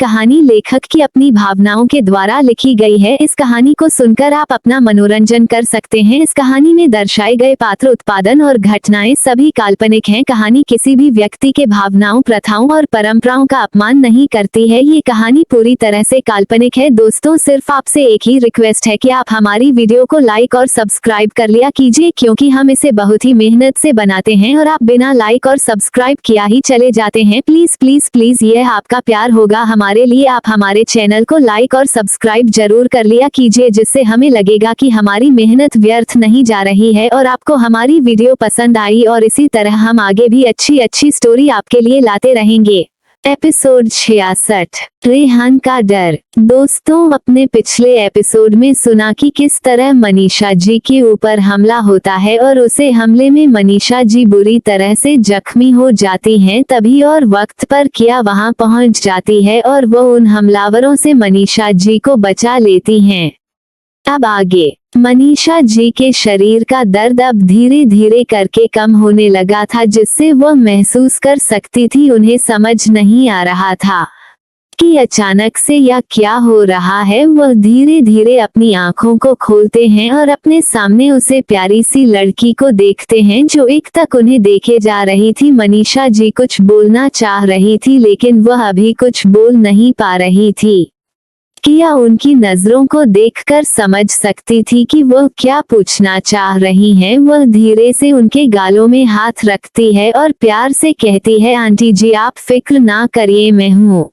कहानी लेखक की अपनी भावनाओं के द्वारा लिखी गई है। इस कहानी को सुनकर आप अपना मनोरंजन कर सकते हैं। इस कहानी में दर्शाए गए पात्र, उत्पादन और घटनाएं सभी काल्पनिक हैं। कहानी किसी भी व्यक्ति के भावनाओं, प्रथाओं और परंपराओं का अपमान नहीं करती है। ये कहानी पूरी तरह से काल्पनिक है। दोस्तों, सिर्फ आपसे एक ही रिक्वेस्ट है कि आप हमारी वीडियो को लाइक और सब्सक्राइब कर लिया कीजिए, क्योंकि हम इसे बहुत ही मेहनत से बनाते हैं और आप बिना लाइक और सब्सक्राइब किया ही चले जाते हैं। प्लीज प्लीज प्लीज, ये आपका प्यार होगा हमारे लिए। आप हमारे चैनल को लाइक और सब्सक्राइब जरूर कर लिया कीजिए, जिससे हमें लगेगा कि हमारी मेहनत व्यर्थ नहीं जा रही है और आपको हमारी वीडियो पसंद आई, और इसी तरह हम आगे भी अच्छी अच्छी स्टोरी आपके लिए लाते रहेंगे। एपिसोड 66, रेहान का डर। दोस्तों, अपने पिछले एपिसोड में सुना कि किस तरह मनीषा जी के ऊपर हमला होता है और उसे हमले में मनीषा जी बुरी तरह से जख्मी हो जाती हैं। तभी और वक्त पर किया वहां पहुंच जाती है और वो उन हमलावरों से मनीषा जी को बचा लेती हैं। अब आगे। मनीषा जी के शरीर का दर्द अब धीरे धीरे करके कम होने लगा था, जिससे वह महसूस कर सकती थी। उन्हें समझ नहीं आ रहा था कि अचानक से या क्या हो रहा है। वह धीरे धीरे अपनी आंखों को खोलते हैं और अपने सामने उसे प्यारी सी लड़की को देखते हैं जो एक तक उन्हें देखे जा रही थी। मनीषा जी कुछ बोलना चाह रही थी, लेकिन वह अभी कुछ बोल नहीं पा रही थी। किया उनकी नजरों को देखकर समझ सकती थी कि वह क्या पूछना चाह रही हैं। वह धीरे से उनके गालों में हाथ रखती है और प्यार से कहती है, आंटी जी आप फिक्र ना करिए, मैं हूँ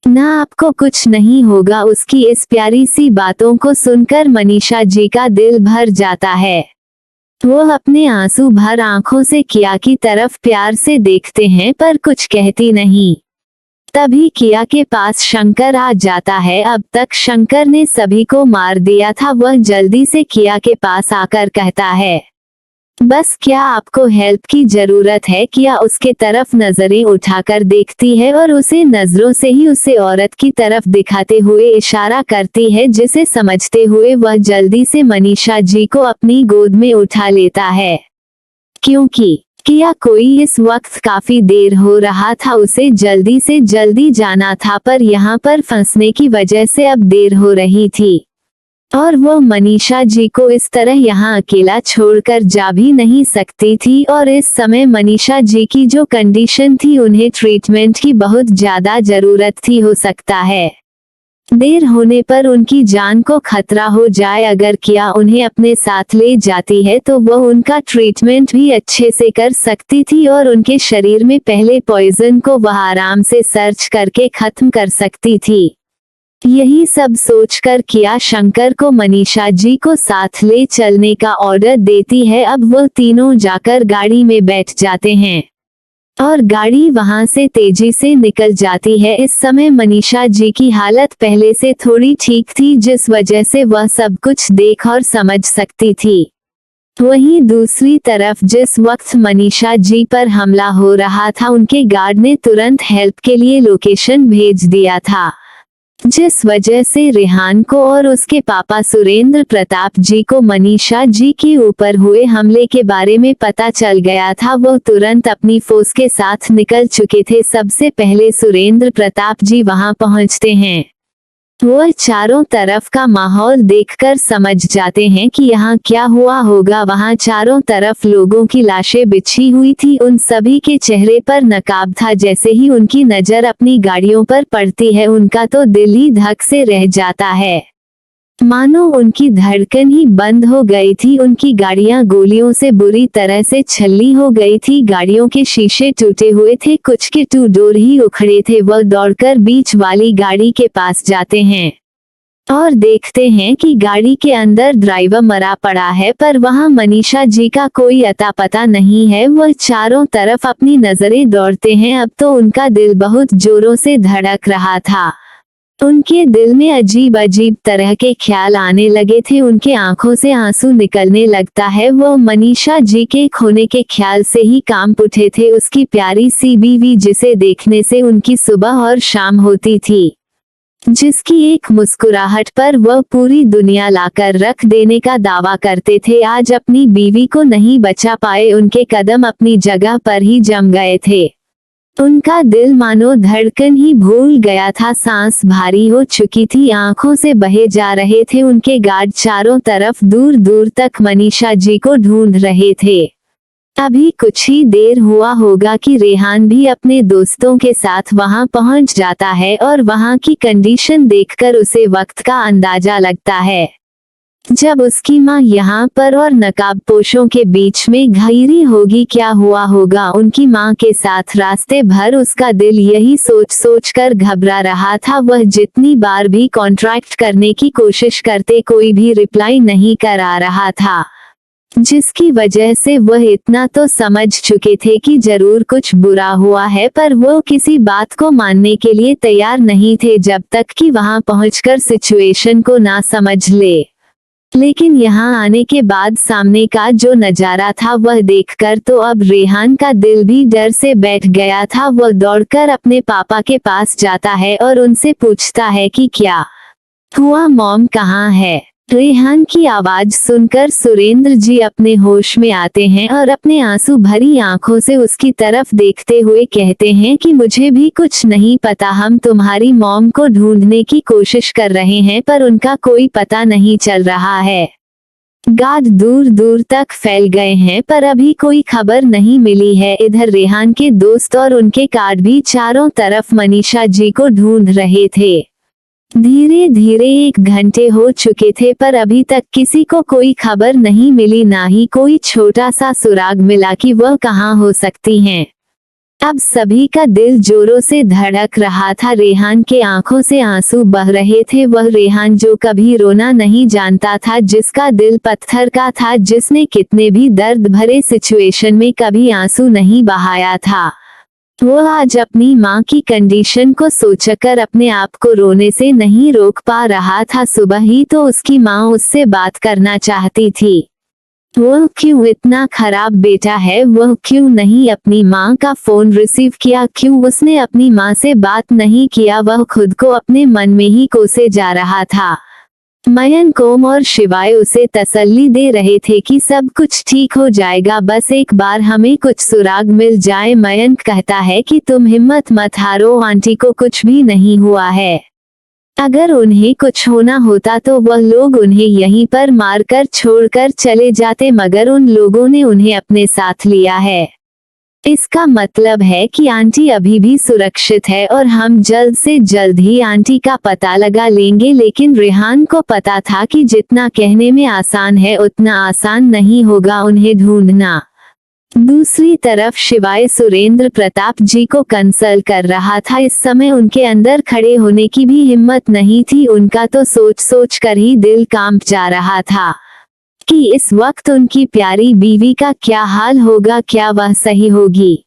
ना, आपको कुछ नहीं होगा। उसकी इस प्यारी सी बातों को सुनकर मनीषा जी का दिल भर जाता है। वह अपने आंसू भर आंखों से किया की तरफ प्यार से देखते हैं, पर कुछ कहती नहीं। तभी किया के पास शंकर आ जाता है। अब तक शंकर ने सभी को मार दिया था। वह जल्दी से किया के पास आकर कहता है, बस क्या आपको हेल्प की जरूरत है? किया उसके तरफ नजरें उठाकर देखती है और उसे नजरों से ही उसे औरत की तरफ दिखाते हुए इशारा करती है, जिसे समझते हुए वह जल्दी से मनीषा जी को अपनी गोद में उठा लेता है। क्योंकि किया कोई इस वक्त काफी देर हो रहा था, उसे जल्दी से जल्दी जाना था, पर यहाँ पर फंसने की वजह से अब देर हो रही थी और वो मनीषा जी को इस तरह यहाँ अकेला छोड़कर जा भी नहीं सकती थी। और इस समय मनीषा जी की जो कंडीशन थी, उन्हें ट्रीटमेंट की बहुत ज्यादा जरूरत थी। हो सकता है देर होने पर उनकी जान को खतरा हो जाए। अगर किया उन्हें अपने साथ ले जाती है तो वह उनका ट्रीटमेंट भी अच्छे से कर सकती थी और उनके शरीर में पहले पॉइजन को वह आराम से सर्च करके खत्म कर सकती थी। यही सब सोचकर किया शंकर को मनीषा जी को साथ ले चलने का ऑर्डर देती है। अब वह तीनों जाकर गाड़ी में बैठ जाते हैं और गाड़ी वहां से तेजी से निकल जाती है। इस समय मनीषा जी की हालत पहले से थोड़ी ठीक थी, जिस वजह से वह सब कुछ देख और समझ सकती थी। वहीं दूसरी तरफ जिस वक्त मनीषा जी पर हमला हो रहा था, उनके गार्ड ने तुरंत हेल्प के लिए लोकेशन भेज दिया था, जिस वजह से रेहान को और उसके पापा सुरेंद्र प्रताप जी को मनीषा जी के ऊपर हुए हमले के बारे में पता चल गया था। वो तुरंत अपनी फोर्स के साथ निकल चुके थे। सबसे पहले सुरेंद्र प्रताप जी वहां पहुंचते हैं। वह चारों तरफ का माहौल देखकर समझ जाते हैं कि यहाँ क्या हुआ होगा। वहां चारों तरफ लोगों की लाशें बिछी हुई थी। उन सभी के चेहरे पर नकाब था। जैसे ही उनकी नजर अपनी गाड़ियों पर पड़ती है, उनका तो दिल ही धक से रह जाता है, मानो उनकी धड़कन ही बंद हो गई थी। उनकी गाड़ियां गोलियों से बुरी तरह से छल्ली हो गई थी। गाड़ियों के शीशे टूटे हुए थे, कुछ के टू डोर ही उखड़े थे। वह दौड़कर बीच वाली गाड़ी के पास जाते हैं और देखते हैं कि गाड़ी के अंदर ड्राइवर मरा पड़ा है, पर वहां मनीषा जी का कोई अता पता नहीं है। वह चारों तरफ अपनी नजरें दौड़ते हैं। अब तो उनका दिल बहुत जोरों से धड़क रहा था। उनके दिल में अजीब अजीब तरह के ख्याल आने लगे थे। उनके आंखों से आंसू निकलने लगता है। वो मनीषा जी के खोने के ख्याल से ही कांप उठे थे। उसकी प्यारी सी बीवी, जिसे देखने से उनकी सुबह और शाम होती थी, जिसकी एक मुस्कुराहट पर वह पूरी दुनिया लाकर रख देने का दावा करते थे, आज अपनी बीवी को नहीं बचा पाए। उनके कदम अपनी जगह पर ही जम गए थे। उनका दिल मानो धड़कन ही भूल गया था, सांस भारी हो चुकी थी, आंखों से बहे जा रहे थे उनके गार्ड, चारों तरफ दूर दूर तक मनीषा जी को ढूंढ रहे थे। अभी कुछ ही देर हुआ होगा कि रेहान भी अपने दोस्तों के साथ वहां पहुंच जाता है और वहां की कंडीशन देखकर उसे वक्त का अंदाजा लगता है। जब उसकी माँ यहाँ पर और नकाबपोशों के बीच में घिरी होगी, क्या हुआ होगा उनकी माँ के साथ। रास्ते भर उसका दिल यही सोच सोच कर घबरा रहा था। वह जितनी बार भी कॉन्ट्रैक्ट करने की कोशिश करते, कोई भी रिप्लाई नहीं कर आ रहा था, जिसकी वजह से वह इतना तो समझ चुके थे कि जरूर कुछ बुरा हुआ है, पर वो किसी बात को मानने के लिए तैयार नहीं थे जब तक कि वहां पहुंचकर सिचुएशन को ना समझ ले। लेकिन यहाँ आने के बाद सामने का जो नजारा था वह देखकर तो अब रेहान का दिल भी डर से बैठ गया था। वह दौड़कर अपने पापा के पास जाता है और उनसे पूछता है कि क्या हुआ, मॉम कहाँ है। रेहान की आवाज सुनकर सुरेंद्र जी अपने होश में आते हैं और अपने आंसू भरी आंखों से उसकी तरफ देखते हुए कहते हैं कि मुझे भी कुछ नहीं पता, हम तुम्हारी मॉम को ढूंढने की कोशिश कर रहे हैं पर उनका कोई पता नहीं चल रहा है। गार्ड दूर दूर तक फैल गए हैं पर अभी कोई खबर नहीं मिली है। इधर रेहान के दोस्त और उनके गार्ड भी चारों तरफ मनीषा जी को ढूंढ रहे थे। धीरे धीरे 1 घंटे हो चुके थे पर अभी तक किसी को कोई खबर नहीं मिली, ना ही कोई छोटा सा सुराग मिला कि वह कहाँ हो सकती हैं। अब सभी का दिल जोरों से धड़क रहा था। रेहान के आंखों से आंसू बह रहे थे। वह रेहान जो कभी रोना नहीं जानता था, जिसका दिल पत्थर का था, जिसने कितने भी दर्द भरे सिचुएशन में कभी आंसू नहीं बहाया था, वो आज अपनी माँ की कंडीशन को सोचकर अपने आप को रोने से नहीं रोक पा रहा था। सुबह ही तो उसकी माँ उससे बात करना चाहती थी। वह क्यों इतना खराब बेटा है, वह क्यों नहीं अपनी माँ का फोन रिसीव किया, क्यों उसने अपनी माँ से बात नहीं किया। वह खुद को अपने मन में ही कोसे जा रहा था। मयंक, ओम और शिवाय उसे तसल्ली दे रहे थे कि सब कुछ ठीक हो जाएगा, बस एक बार हमें कुछ सुराग मिल जाए। मयंक कहता है कि तुम हिम्मत मत हारो, आंटी को कुछ भी नहीं हुआ है। अगर उन्हें कुछ होना होता तो वह लोग उन्हें यहीं पर मारकर छोड़कर चले जाते, मगर उन लोगों ने उन्हें अपने साथ लिया है। इसका मतलब है कि आंटी अभी भी सुरक्षित है और हम जल्द से जल्द ही आंटी का पता लगा लेंगे। लेकिन रेहान को पता था कि जितना कहने में आसान है उतना आसान नहीं होगा उन्हें ढूंढना। दूसरी तरफ शिवाय सुरेंद्र प्रताप जी को कंसल्ट कर रहा था। इस समय उनके अंदर खड़े होने की भी हिम्मत नहीं थी। उनका तो सोच सोच कर ही दिल कांप जा रहा था कि इस वक्त उनकी प्यारी बीवी का क्या हाल होगा, क्या वह सही होगी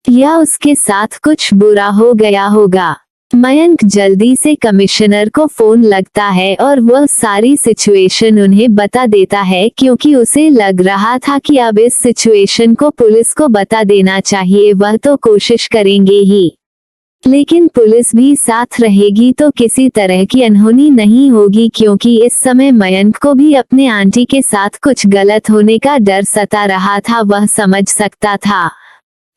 या उसके साथ कुछ बुरा हो गया होगा। मयंक जल्दी से कमिश्नर को फोन लगता है और वह सारी सिचुएशन उन्हें बता देता है, क्योंकि उसे लग रहा था कि अब इस सिचुएशन को पुलिस को बता देना चाहिए। वह तो कोशिश करेंगे ही, लेकिन पुलिस भी साथ रहेगी तो किसी तरह की अनहोनी नहीं होगी, क्योंकि इस समय मयंक को भी अपने आंटी के साथ कुछ गलत होने का डर सता रहा था। वह समझ सकता था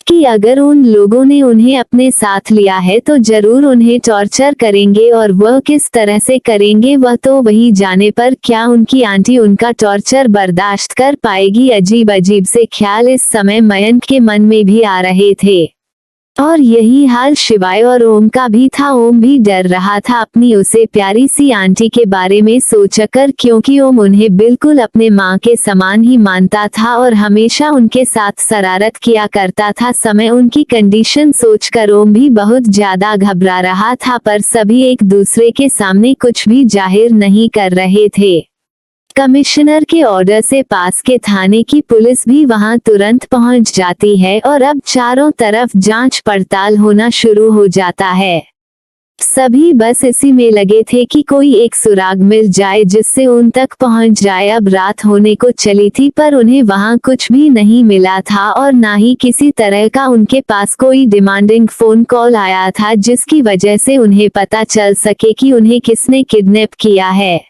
कि अगर उन लोगों ने उन्हें अपने साथ लिया है तो जरूर उन्हें टॉर्चर करेंगे, और वह किस तरह से करेंगे वह तो वही जाने, पर क्या उनकी आंटी उनका टॉर्चर बर्दाश्त कर पाएगी। अजीब अजीब से ख्याल इस समय मयंक के मन में भी आ रहे थे, और यही हाल शिवाय और ओम का भी था। ओम भी डर रहा था अपनी उसे प्यारी सी आंटी के बारे में सोचकर, क्योंकि ओम उन्हें बिल्कुल अपने माँ के समान ही मानता था और हमेशा उनके साथ शरारत किया करता था। समय उनकी कंडीशन सोचकर ओम भी बहुत ज्यादा घबरा रहा था, पर सभी एक दूसरे के सामने कुछ भी जाहिर नहीं कर रहे थे। कमिश्नर के ऑर्डर से पास के थाने की पुलिस भी वहां तुरंत पहुंच जाती है और अब चारों तरफ जांच पड़ताल होना शुरू हो जाता है। सभी बस इसी में लगे थे कि कोई एक सुराग मिल जाए जिससे उन तक पहुंच जाए। अब रात होने को चली थी पर उन्हें वहां कुछ भी नहीं मिला था और ना ही किसी तरह का उनके पास कोई डिमांडिंग फोन कॉल आया था जिसकी वजह से उन्हें पता चल सके कि उन्हें किसने किडनैप किया है।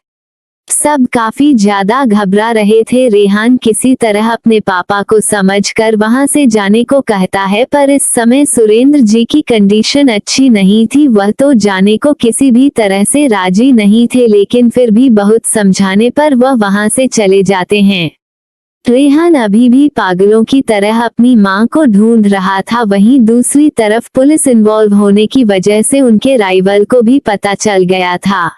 सब काफी ज्यादा घबरा रहे थे। रेहान किसी तरह अपने पापा को समझकर वहां से जाने को कहता है, पर इस समय सुरेंद्र जी की कंडीशन अच्छी नहीं थी। वह तो जाने को किसी भी तरह से राजी नहीं थे, लेकिन फिर भी बहुत समझाने पर वह वहां से चले जाते हैं। रेहान अभी भी पागलों की तरह अपनी मां को ढूंढ रहा था। वहीं दूसरी तरफ पुलिस इन्वॉल्व होने की वजह से उनके राइवल को भी पता चल गया था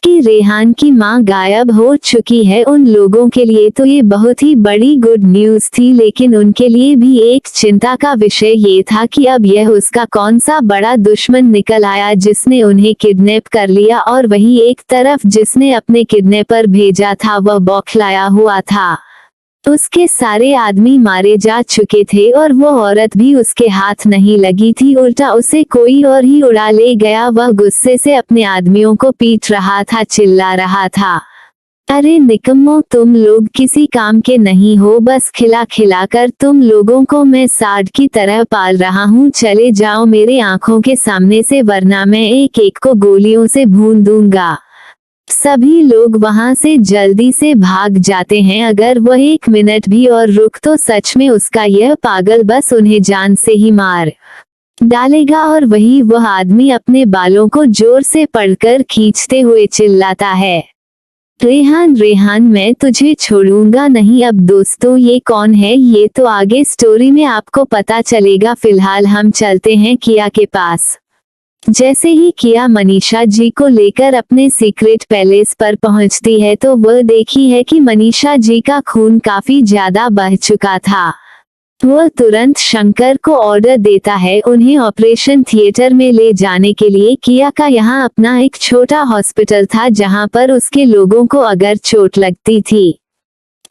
कि रेहान की मां गायब हो चुकी है। उन लोगों के लिए तो ये बहुत ही बड़ी गुड न्यूज थी, लेकिन उनके लिए भी एक चिंता का विषय ये था कि अब यह उसका कौन सा बड़ा दुश्मन निकल आया जिसने उन्हें किडनैप कर लिया, और वही एक तरफ जिसने अपने किडनैपर भेजा था वह बौखलाया हुआ था। उसके सारे आदमी मारे जा चुके थे और वो औरत भी उसके हाथ नहीं लगी थी, उल्टा उसे कोई और ही उड़ा ले गया। वह गुस्से से अपने आदमियों को पीट रहा था, चिल्ला रहा था, अरे निकम्मो, तुम लोग किसी काम के नहीं हो, बस खिला खिला कर तुम लोगों को मैं साढ़ की तरह पाल रहा हूँ। चले जाओ मेरे आंखों के सामने से, वरना मैं एक एक को गोलियों से भून दूंगा। सभी लोग वहां से जल्दी से भाग जाते हैं। अगर वह एक मिनट भी और रुक तो सच में उसका यह पागल बस उन्हें जान से ही मार डालेगा। और वही वह आदमी अपने बालों को जोर से पकड़कर खींचते हुए चिल्लाता है, रेहान रेहान, मैं तुझे छोड़ूंगा नहीं। अब दोस्तों, ये कौन है ये तो आगे स्टोरी में आपको पता चलेगा। फिलहाल हम चलते हैं किया के पास। जैसे ही किया मनीषा जी को लेकर अपने सीक्रेट पैलेस पर पहुंचती है तो वह देखी है कि मनीषा जी का खून काफी ज्यादा बह चुका था। वह तुरंत शंकर को ऑर्डर देता है उन्हें ऑपरेशन थिएटर में ले जाने के लिए। किया का यहाँ अपना एक छोटा हॉस्पिटल था जहाँ पर उसके लोगों को अगर चोट लगती थी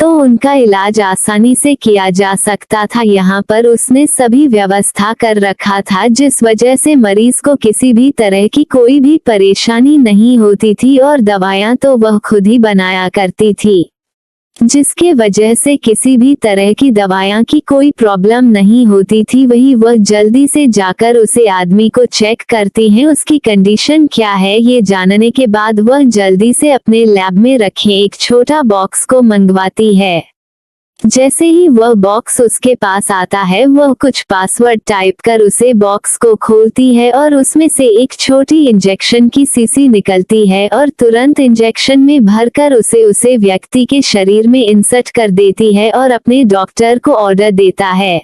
तो उनका इलाज आसानी से किया जा सकता था। यहाँ पर उसने सभी व्यवस्था कर रखा था, जिस वजह से मरीज को किसी भी तरह की कोई भी परेशानी नहीं होती थी, और दवाएं तो वह खुद ही बनाया करती थी, जिसके वजह से किसी भी तरह की दवाएं की कोई प्रॉब्लम नहीं होती थी। वही वह जल्दी से जाकर उसे आदमी को चेक करती हैं, उसकी कंडीशन क्या है ये जानने के बाद वह जल्दी से अपने लैब में रखे एक छोटा बॉक्स को मंगवाती है। जैसे ही वह बॉक्स उसके पास आता है वह कुछ पासवर्ड टाइप कर उसे बॉक्स को खोलती है और उसमें से एक छोटी इंजेक्शन की शीशी निकलती है और तुरंत इंजेक्शन में भरकर उसे व्यक्ति के शरीर में इंसर्ट कर देती है और अपने डॉक्टर को ऑर्डर देता है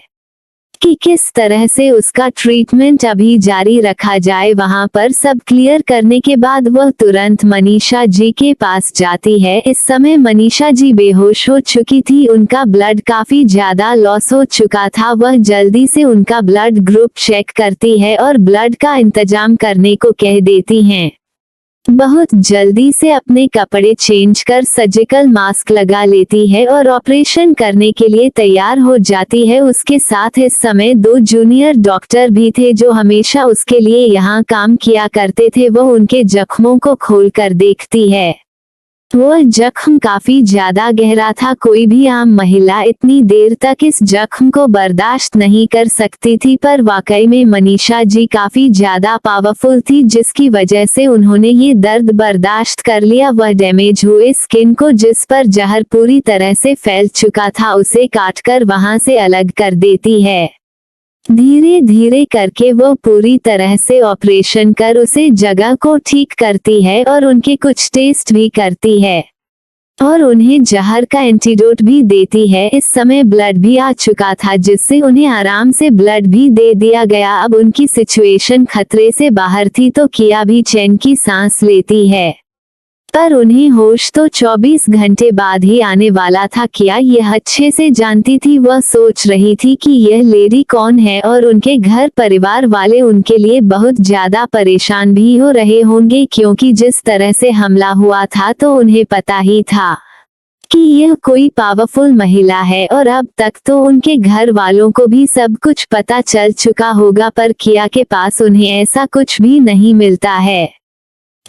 कि किस तरह से उसका ट्रीटमेंट अभी जारी रखा जाए। वहां पर सब क्लियर करने के बाद वह तुरंत मनीषा जी के पास जाती है। इस समय मनीषा जी बेहोश हो चुकी थी, उनका ब्लड काफी ज्यादा लॉस हो चुका था। वह जल्दी से उनका ब्लड ग्रुप चेक करती है और ब्लड का इंतजाम करने को कह देती हैं। बहुत जल्दी से अपने कपड़े चेंज कर सर्जिकल मास्क लगा लेती है और ऑपरेशन करने के लिए तैयार हो जाती है। उसके साथ इस समय 2 जूनियर डॉक्टर भी थे जो हमेशा उसके लिए यहाँ काम किया करते थे। वह उनके जख्मों को खोलकर देखती है। वह जख्म काफी ज्यादा गहरा था, कोई भी आम महिला इतनी देर तक इस जख्म को बर्दाश्त नहीं कर सकती थी, पर वाकई में मनीषा जी काफी ज्यादा पावरफुल थी, जिसकी वजह से उन्होंने ये दर्द बर्दाश्त कर लिया। वह डैमेज हुए स्किन को, जिस पर जहर पूरी तरह से फैल चुका था, उसे काटकर वहां से अलग कर देती है। धीरे धीरे करके वो पूरी तरह से ऑपरेशन कर उसे जगह को ठीक करती है और उनके कुछ टेस्ट भी करती है और उन्हें जहर का एंटीडोट भी देती है। इस समय ब्लड भी आ चुका था, जिससे उन्हें आराम से ब्लड भी दे दिया गया। अब उनकी सिचुएशन खतरे से बाहर थी तो किया भी चैन की सांस लेती है, पर उन्हें होश तो 24 घंटे बाद ही आने वाला था। किया यह अच्छे से जानती थी। वह सोच रही थी कि यह लेडी कौन है और उनके घर परिवार वाले उनके लिए बहुत ज्यादा परेशान भी हो रहे होंगे, क्योंकि जिस तरह से हमला हुआ था तो उन्हें पता ही था कि यह कोई पावरफुल महिला है और अब तक तो उनके घर वालों को भी सब कुछ पता चल चुका होगा। पर किया के पास उन्हें ऐसा कुछ भी नहीं मिलता है।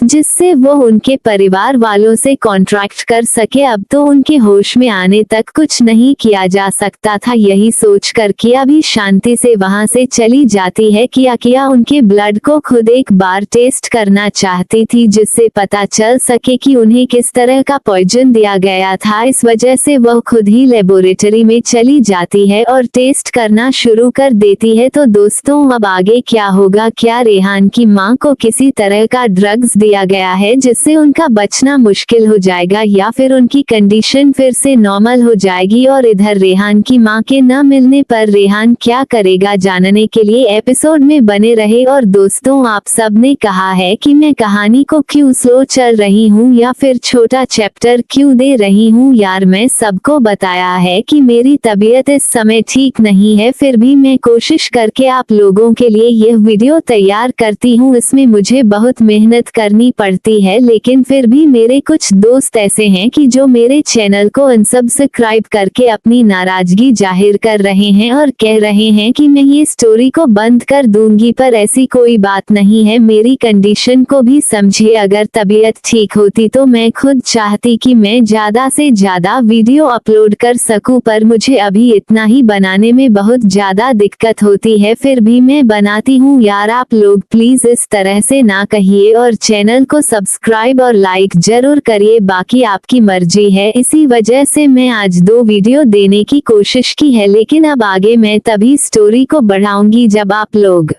जिससे वो उनके परिवार वालों से कॉन्ट्रैक्ट कर सके। अब तो उनके होश में आने तक कुछ नहीं किया जा सकता था। यही सोचकर किया भी शांति से वहां से चली जाती है। किया उनके ब्लड को खुद एक बार टेस्ट करना चाहती थी, जिससे पता चल सके कि उन्हें किस तरह का पॉइजन दिया गया था। इस वजह से वह खुद ही लेबोरेटरी में चली जाती है और टेस्ट करना शुरू कर देती है। तो दोस्तों, अब आगे क्या होगा? क्या रेहान की मां को किसी तरह का ड्रग्स दिया गया है जिससे उनका बचना मुश्किल हो जाएगा, या फिर उनकी कंडीशन फिर से नॉर्मल हो जाएगी? और इधर रेहान की मां के न मिलने पर रेहान क्या करेगा, जानने के लिए एपिसोड में बने रहे। और दोस्तों, आप सब ने कहा है कि मैं कहानी को क्यों स्लो चल रही हूँ या फिर छोटा चैप्टर क्यों दे रही हूँ। यार, मैं सबको बताया है कि मेरी तबीयत इस समय ठीक नहीं है, फिर भी मैं कोशिश करके आप लोगों के लिए यह वीडियो तैयार करती हूँ। इसमें मुझे बहुत मेहनत करनी पड़ती है, लेकिन फिर भी मेरे कुछ दोस्त ऐसे हैं कि जो मेरे चैनल को अनसब्सक्राइब करके अपनी नाराजगी जाहिर कर रहे हैं और कह रहे हैं कि मैं ये स्टोरी को बंद कर दूंगी, पर ऐसी कोई बात नहीं है। मेरी कंडीशन को भी समझिए। अगर तबीयत ठीक होती तो मैं खुद चाहती कि मैं ज्यादा से ज्यादा वीडियो अपलोड कर सकूं, पर मुझे अभी इतना ही बनाने में बहुत ज्यादा दिक्कत होती है, फिर भी मैं बनाती हूँ। यार, आप लोग प्लीज इस तरह से ना कहिए और चैनल को सब्सक्राइब और लाइक जरूर करिए, बाकी आपकी मर्जी है। इसी वजह से मैं आज 2 वीडियो देने की कोशिश की है, लेकिन अब आगे मैं तभी स्टोरी को बढ़ाऊंगी जब आप लोग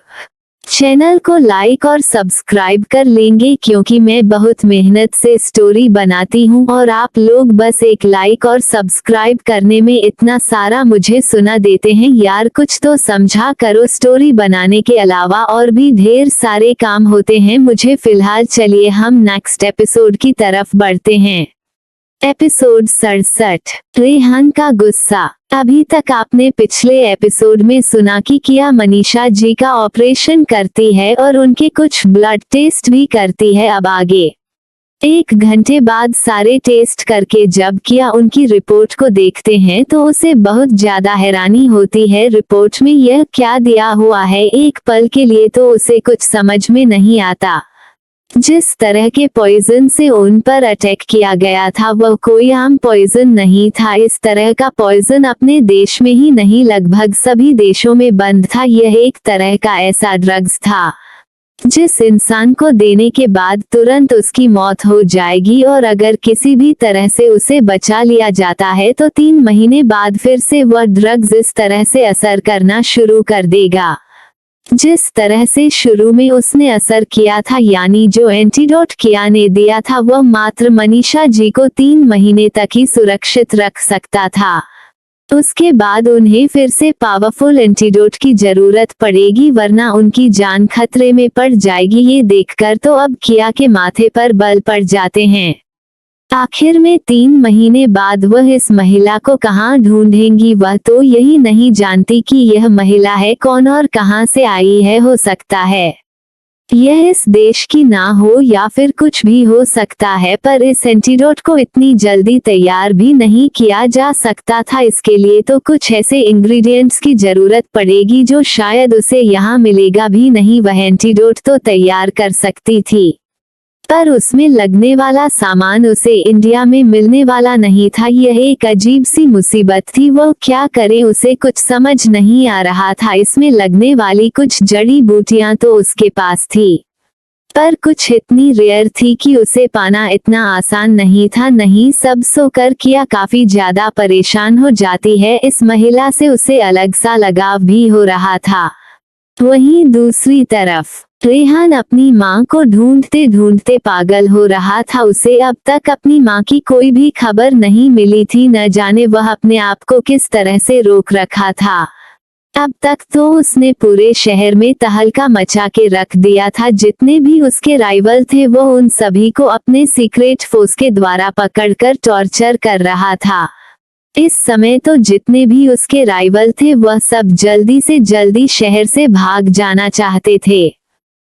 चैनल को लाइक और सब्सक्राइब कर लेंगे, क्योंकि मैं बहुत मेहनत से स्टोरी बनाती हूँ और आप लोग बस एक लाइक और सब्सक्राइब करने में इतना सारा मुझे सुना देते हैं। यार, कुछ तो समझा करो। स्टोरी बनाने के अलावा और भी ढेर सारे काम होते हैं मुझे। फिलहाल चलिए हम नेक्स्ट एपिसोड की तरफ बढ़ते हैं। एपिसोड 67, रेहान का गुस्सा। अभी तक आपने पिछले एपिसोड में सुना कि किया मनीषा जी का ऑपरेशन करती है और उनके कुछ ब्लड टेस्ट भी करती है। अब आगे 1 घंटे बाद सारे टेस्ट करके जब किया उनकी रिपोर्ट को देखते हैं तो उसे बहुत ज्यादा हैरानी होती है। रिपोर्ट में यह क्या दिया हुआ है, एक पल के लिए तो उसे कुछ समझ में नहीं आता। जिस तरह के पॉइजन से उन पर अटैक किया गया था वह कोई आम पॉइजन नहीं था। इस तरह का पॉइजन अपने देश में ही नहीं, लगभग सभी देशों में बंद था। यह एक तरह का ऐसा ड्रग्स था जिस इंसान को देने के बाद तुरंत उसकी मौत हो जाएगी, और अगर किसी भी तरह से उसे बचा लिया जाता है तो 3 महीने बाद फिर से वह ड्रग्स इस तरह से असर करना शुरू कर देगा जिस तरह से शुरू में उसने असर किया था। यानी जो एंटीडोट किया ने दिया था वह मात्र मनीषा जी को 3 महीने तक ही सुरक्षित रख सकता था। उसके बाद उन्हें फिर से पावरफुल एंटीडोट की जरूरत पड़ेगी, वरना उनकी जान खतरे में पड़ जाएगी। ये देखकर तो अब किया के माथे पर बल पड़ जाते हैं। आखिर में 3 महीने बाद वह इस महिला को कहां ढूंढेंगी? वह तो यही नहीं जानती कि यह महिला है कौन और कहां से आई है। हो सकता है यह इस देश की ना हो या फिर कुछ भी हो सकता है, पर इस एंटीडोट को इतनी जल्दी तैयार भी नहीं किया जा सकता था। इसके लिए तो कुछ ऐसे इंग्रेडिएंट्स की जरूरत पड़ेगी जो शायद उसे यहाँ मिलेगा भी नहीं। वह एंटीडोट तो तैयार कर सकती थी, पर उसमें लगने वाला सामान उसे इंडिया में मिलने वाला नहीं था। यह एक अजीब सी मुसीबत थी। वह क्या करे, उसे कुछ समझ नहीं आ रहा था। इसमें लगने वाली कुछ जड़ी बूटियां तो उसके पास थी, पर कुछ इतनी रेयर थी कि उसे पाना इतना आसान नहीं था। नहीं सब सोकर किया काफी ज्यादा परेशान हो जाती है। इस महिला से उसे अलग सा लगाव भी हो रहा था। वहीं दूसरी तरफ रेहान अपनी मां को ढूंढते ढूंढते पागल हो रहा था। उसे अब तक अपनी मां की कोई भी खबर नहीं मिली थी। न जाने वह अपने आप को किस तरह से रोक रखा था। अब तक तो उसने पूरे शहर में तहलका मचा के रख दिया था। जितने भी उसके राइवल थे वो उन सभी को अपने सीक्रेट फोर्स के द्वारा पकड़कर टॉर्चर कर रहा था। इस समय तो जितने भी उसके राइवल थे वह सब जल्दी से जल्दी शहर से भाग जाना चाहते थे।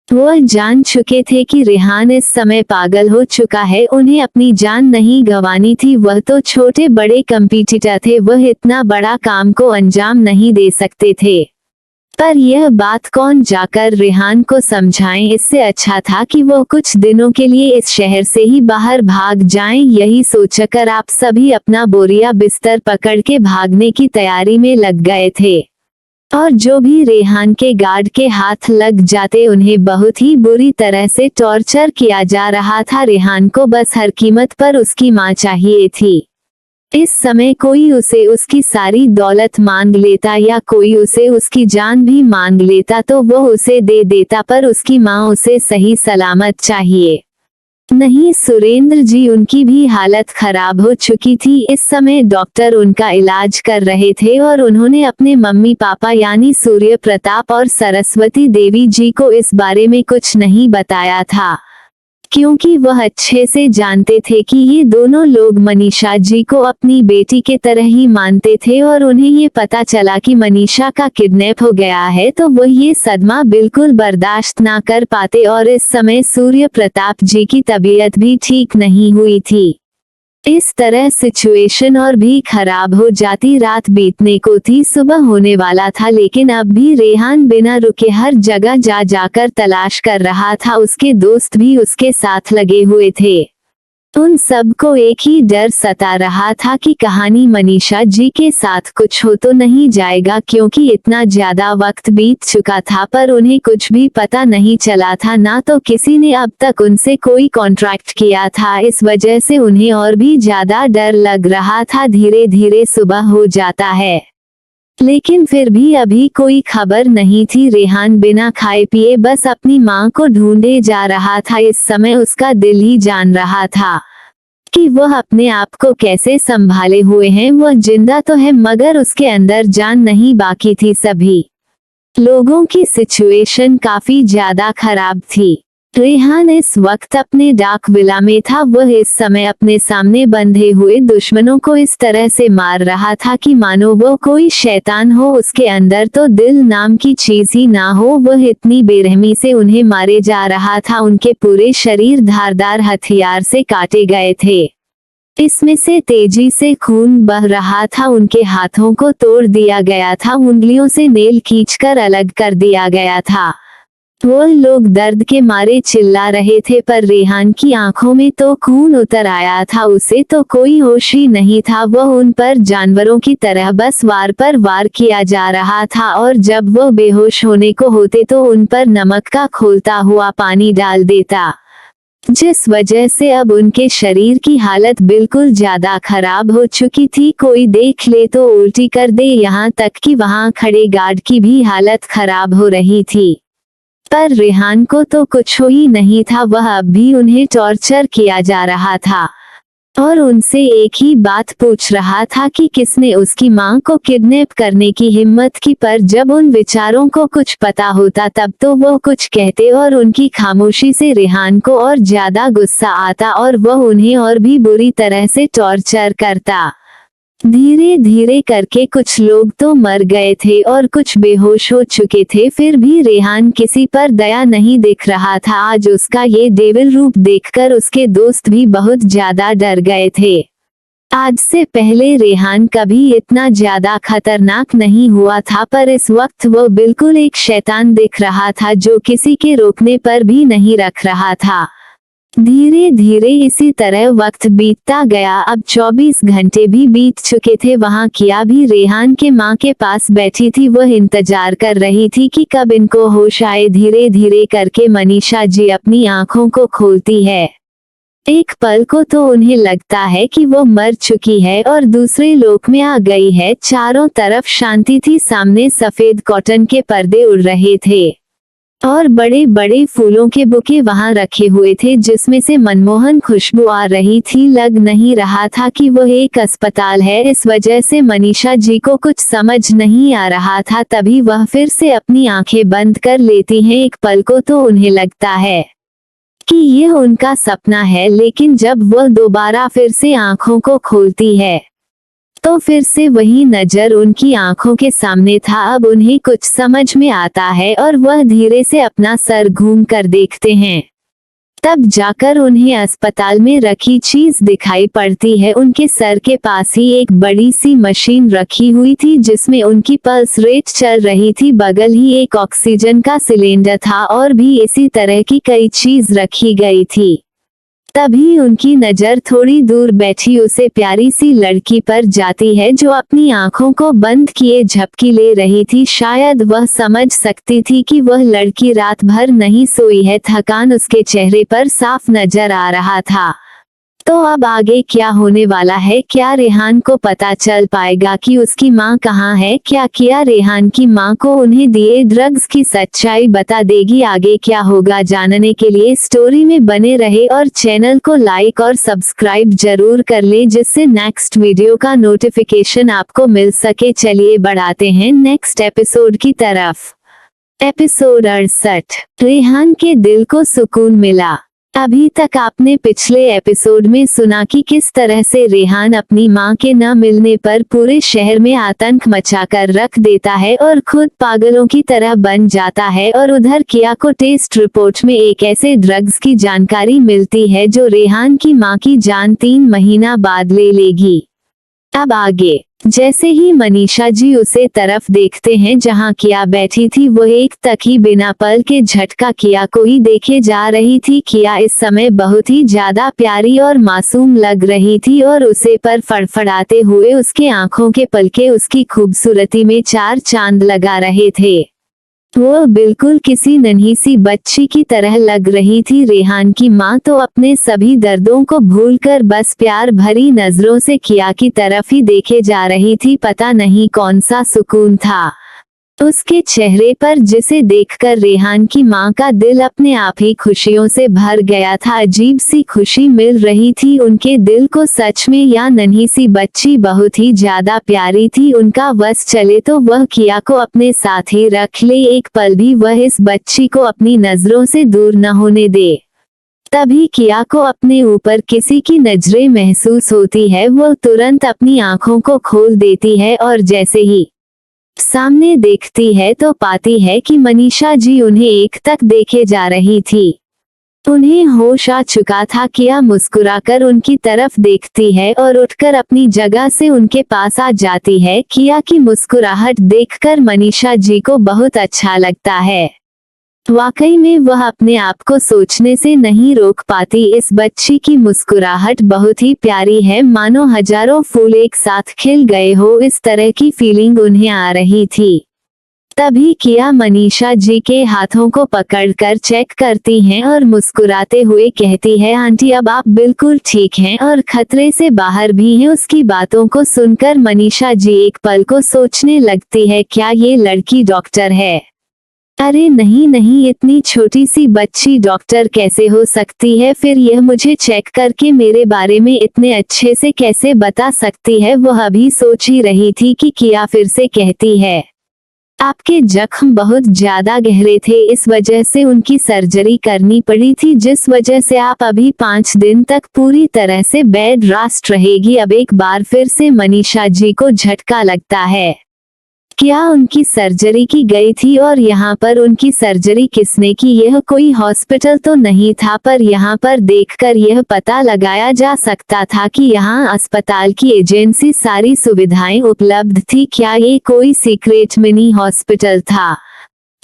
वह जान चुके थे कि रेहान इस समय पागल हो चुका है, उन्हें अपनी जान नहीं गंवानी थी। वह तो छोटे बड़े कंपटीटर थे, वह इतना बड़ा काम को अंजाम नहीं दे सकते थे। पर यह बात कौन जाकर रेहान को समझाएं, इससे अच्छा था कि वो कुछ दिनों के लिए इस शहर से ही बाहर भाग जाएं। यही सोचकर आप सभी अपना बोरिया बिस्तर पकड़ के भागने की तैयारी में लग गए थे, और जो भी रेहान के गार्ड के हाथ लग जाते उन्हें बहुत ही बुरी तरह से टॉर्चर किया जा रहा था। रेहान को बस हर कीमत पर उसकी मां चाहिए थी। इस समय कोई उसे उसकी सारी दौलत मांग लेता या कोई उसे उसकी जान भी मांग लेता तो वो उसे दे देता, पर उसकी मां उसे सही सलामत चाहिए। नहीं सुरेंद्र जी, उनकी भी हालत खराब हो चुकी थी। इस समय डॉक्टर उनका इलाज कर रहे थे और उन्होंने अपने मम्मी पापा यानी सूर्य प्रताप और सरस्वती देवी जी को इस बारे में कुछ नहीं बताया था, क्योंकि वह अच्छे से जानते थे कि ये दोनों लोग मनीषा जी को अपनी बेटी के तरह ही मानते थे, और उन्हें ये पता चला कि मनीषा का किडनैप हो गया है तो वो ये सदमा बिल्कुल बर्दाश्त ना कर पाते। और इस समय सूर्य प्रताप जी की तबीयत भी ठीक नहीं हुई थी। इस तरह सिचुएशन और भी खराब हो जाती। रात बीतने को थी, सुबह होने वाला था, लेकिन अब भी रेहान बिना रुके हर जगह जा जाकर तलाश कर रहा था। उसके दोस्त भी उसके साथ लगे हुए थे। उन सबको एक ही डर सता रहा था कि कहानी मनीषा जी के साथ कुछ हो तो नहीं जाएगा, क्योंकि इतना ज्यादा वक्त बीत चुका था पर उन्हें कुछ भी पता नहीं चला था। ना तो किसी ने अब तक उनसे कोई कॉन्ट्रैक्ट किया था, इस वजह से उन्हें और भी ज्यादा डर लग रहा था। धीरे धीरे सुबह हो जाता है, लेकिन फिर भी अभी कोई खबर नहीं थी। रेहान बिना खाए पिए बस अपनी मां को ढूंढे जा रहा था। इस समय उसका दिल ही जान रहा था कि वह अपने आप को कैसे संभाले हुए हैं। वह जिंदा तो है मगर उसके अंदर जान नहीं। बाकी थी सभी लोगों की सिचुएशन काफी ज्यादा खराब थी। रेहान इस वक्त अपने डाक विला में था। वह इस समय अपने सामने बंधे हुए दुश्मनों को इस तरह से मार रहा था कि मानो वो कोई शैतान हो। उसके अंदर तो दिल नाम की चीज ही ना हो। वह इतनी बेरहमी से उन्हें मारे जा रहा था। उनके पूरे शरीर धारदार हथियार से काटे गए थे, इसमें से तेजी से खून बह रहा था। उनके हाथों को तोड़ दिया गया था, उंगलियों से नेल खींचकर अलग कर दिया गया था। वो लोग दर्द के मारे चिल्ला रहे थे, पर रेहान की आंखों में तो खून उतर आया था। उसे तो कोई होश ही नहीं था। वह उन पर जानवरों की तरह बस वार पर वार किया जा रहा था, और जब वो बेहोश होने को होते तो उन पर नमक का खौलता हुआ पानी डाल देता, जिस वजह से अब उनके शरीर की हालत बिल्कुल ज्यादा खराब हो चुकी थी। कोई देख ले तो उल्टी कर दे, यहाँ तक कि वहाँ खड़े गार्ड की भी हालत खराब हो रही थी। पर रेहान को तो कुछ हो ही नहीं था। वह अब भी उन्हें टॉर्चर किया जा रहा था और उनसे एक ही बात पूछ रहा था कि किसने उसकी मां को किडनैप करने की हिम्मत की। पर जब उन विचारों को कुछ पता होता तब तो वो कुछ कहते, और उनकी खामोशी से रेहान को और ज्यादा गुस्सा आता और वह उन्हें और भी बुरी तरह से टॉर्चर करता। धीरे धीरे करके कुछ लोग तो मर गए थे और कुछ बेहोश हो चुके थे, फिर भी रेहान किसी पर दया नहीं दिख रहा था। आज उसका ये डेविल रूप देखकर उसके दोस्त भी बहुत ज्यादा डर गए थे। आज से पहले रेहान कभी इतना ज्यादा खतरनाक नहीं हुआ था, पर इस वक्त वो बिल्कुल एक शैतान दिख रहा था जो किसी के रोकने पर भी नहीं रख रहा था। धीरे धीरे इसी तरह वक्त बीतता गया। अब 24 घंटे भी बीत चुके थे। वहाँ किया भी रेहान के माँ के पास बैठी थी। वह इंतजार कर रही थी कि कब इनको होश आए। धीरे धीरे करके मनीषा जी अपनी आंखों को खोलती है। एक पल को तो उन्हें लगता है कि वो मर चुकी है और दूसरे लोक में आ गई है। चारों तरफ शांति थी। सामने सफेद कॉटन के पर्दे उड़ रहे थे और बड़े बड़े फूलों के बुके वहां रखे हुए थे, जिसमें से मनमोहन खुशबू आ रही थी। लग नहीं रहा था कि वह एक अस्पताल है। इस वजह से मनीषा जी को कुछ समझ नहीं आ रहा था। तभी वह फिर से अपनी आंखें बंद कर लेती हैं। एक पल को तो उन्हें लगता है कि यह उनका सपना है, लेकिन जब वह दोबारा फिर से आंखों को खोलती है तो फिर से वही नजर उनकी आंखों के सामने था। अब उन्हें कुछ समझ में आता है और वह धीरे से अपना सर घूम कर देखते हैं तब जाकर उन्हें अस्पताल में रखी चीज दिखाई पड़ती है। उनके सर के पास ही एक बड़ी सी मशीन रखी हुई थी जिसमें उनकी पल्स रेट चल रही थी। बगल ही एक ऑक्सीजन का सिलेंडर था और भी इसी तरह की कई चीज रखी गई थी। तभी उनकी नजर थोड़ी दूर बैठी उसे प्यारी सी लड़की पर जाती है जो अपनी आंखों को बंद किए झपकी ले रही थी। शायद वह समझ सकती थी कि वह लड़की रात भर नहीं सोई है। थकान उसके चेहरे पर साफ नजर आ रहा था। तो अब आगे क्या होने वाला है? क्या रेहान को पता चल पाएगा कि उसकी माँ कहाँ है? क्या किया रेहान की माँ को उन्हें दिए ड्रग्स की सच्चाई बता देगी? आगे क्या होगा जानने के लिए स्टोरी में बने रहे और चैनल को लाइक और सब्सक्राइब जरूर कर ले जिससे नेक्स्ट वीडियो का नोटिफिकेशन आपको मिल सके। चलिए बढ़ाते हैं नेक्स्ट एपिसोड की तरफ। एपिसोड 68। रेहान के दिल को सुकून मिला। अभी तक आपने पिछले एपिसोड में सुना कि किस तरह से रेहान अपनी मां के न मिलने पर पूरे शहर में आतंक मचाकर रख देता है और खुद पागलों की तरह बन जाता है। और उधर किया को टेस्ट रिपोर्ट में एक ऐसे ड्रग्स की जानकारी मिलती है जो रेहान की मां की जान 3 महीना बाद ले लेगी। अब आगे जैसे ही मनीषा जी उसे तरफ देखते हैं जहां किया बैठी थी, वह एक तक ही बिना पल के झटका किया को ही देखे जा रही थी। किया इस समय बहुत ही ज्यादा प्यारी और मासूम लग रही थी और उसे पर फड़फड़ाते हुए उसके आंखों के पलके उसकी खूबसूरती में 4 चांद लगा रहे थे। वो बिल्कुल किसी नन्ही सी बच्ची की तरह लग रही थी। रेहान की माँ तो अपने सभी दर्दों को भूलकर बस प्यार भरी नजरों से किया की तरफ ही देखे जा रही थी। पता नहीं कौन सा सुकून था उसके चेहरे पर जिसे देखकर रेहान की माँ का दिल अपने आप ही खुशियों से भर गया था। अजीब सी खुशी मिल रही थी उनके दिल को। सच में यह नन्ही सी बच्ची बहुत ही ज्यादा प्यारी थी। उनका बस चले तो वह किया को अपने साथ ही रख ले, एक पल भी वह इस बच्ची को अपनी नजरों से दूर न होने दे। तभी किया को अपने ऊपर किसी की नजरें महसूस होती है। वह तुरंत अपनी आंखों को खोल देती है और जैसे ही सामने देखती है तो पाती है कि मनीषा जी उन्हें एक तक देखे जा रही थी। उन्हें होश आ चुका था। किया मुस्कुराकर उनकी तरफ देखती है और उठकर अपनी जगह से उनके पास आ जाती है। किया की मुस्कुराहट देखकर मनीषा जी को बहुत अच्छा लगता है। वाकई में वह अपने आप को सोचने से नहीं रोक पाती। इस बच्ची की मुस्कुराहट बहुत ही प्यारी है, मानो हजारों फूल एक साथ खिल गए हो, इस तरह की फीलिंग उन्हें आ रही थी। तभी किया मनीषा जी के हाथों को पकड़कर चेक करती हैं और मुस्कुराते हुए कहती है, आंटी अब आप बिल्कुल ठीक हैं और खतरे से बाहर भी हैं। उसकी बातों को सुनकर मनीषा जी एक पल को सोचने लगती है, क्या ये लड़की डॉक्टर है? अरे नहीं नहीं, इतनी छोटी सी बच्ची डॉक्टर कैसे हो सकती है? फिर यह मुझे चेक करके मेरे बारे में इतने अच्छे से कैसे बता सकती है? वह अभी सोच ही रही थी कि किया फिर से कहती है, आपके जख्म बहुत ज्यादा गहरे थे, इस वजह से उनकी सर्जरी करनी पड़ी थी, जिस वजह से आप अभी 5 दिन तक पूरी तरह से बेड रेस्ट रहेगी। अब एक बार फिर से मनीषा जी को झटका लगता है। क्या उनकी सर्जरी की गई थी? और यहाँ पर उनकी सर्जरी किसने की? यह कोई हॉस्पिटल तो नहीं था, पर यहाँ पर देखकर यह पता लगाया जा सकता था कि यहाँ अस्पताल की एजेंसी सारी सुविधाएं उपलब्ध थी। क्या ये कोई सीक्रेट मिनी हॉस्पिटल था?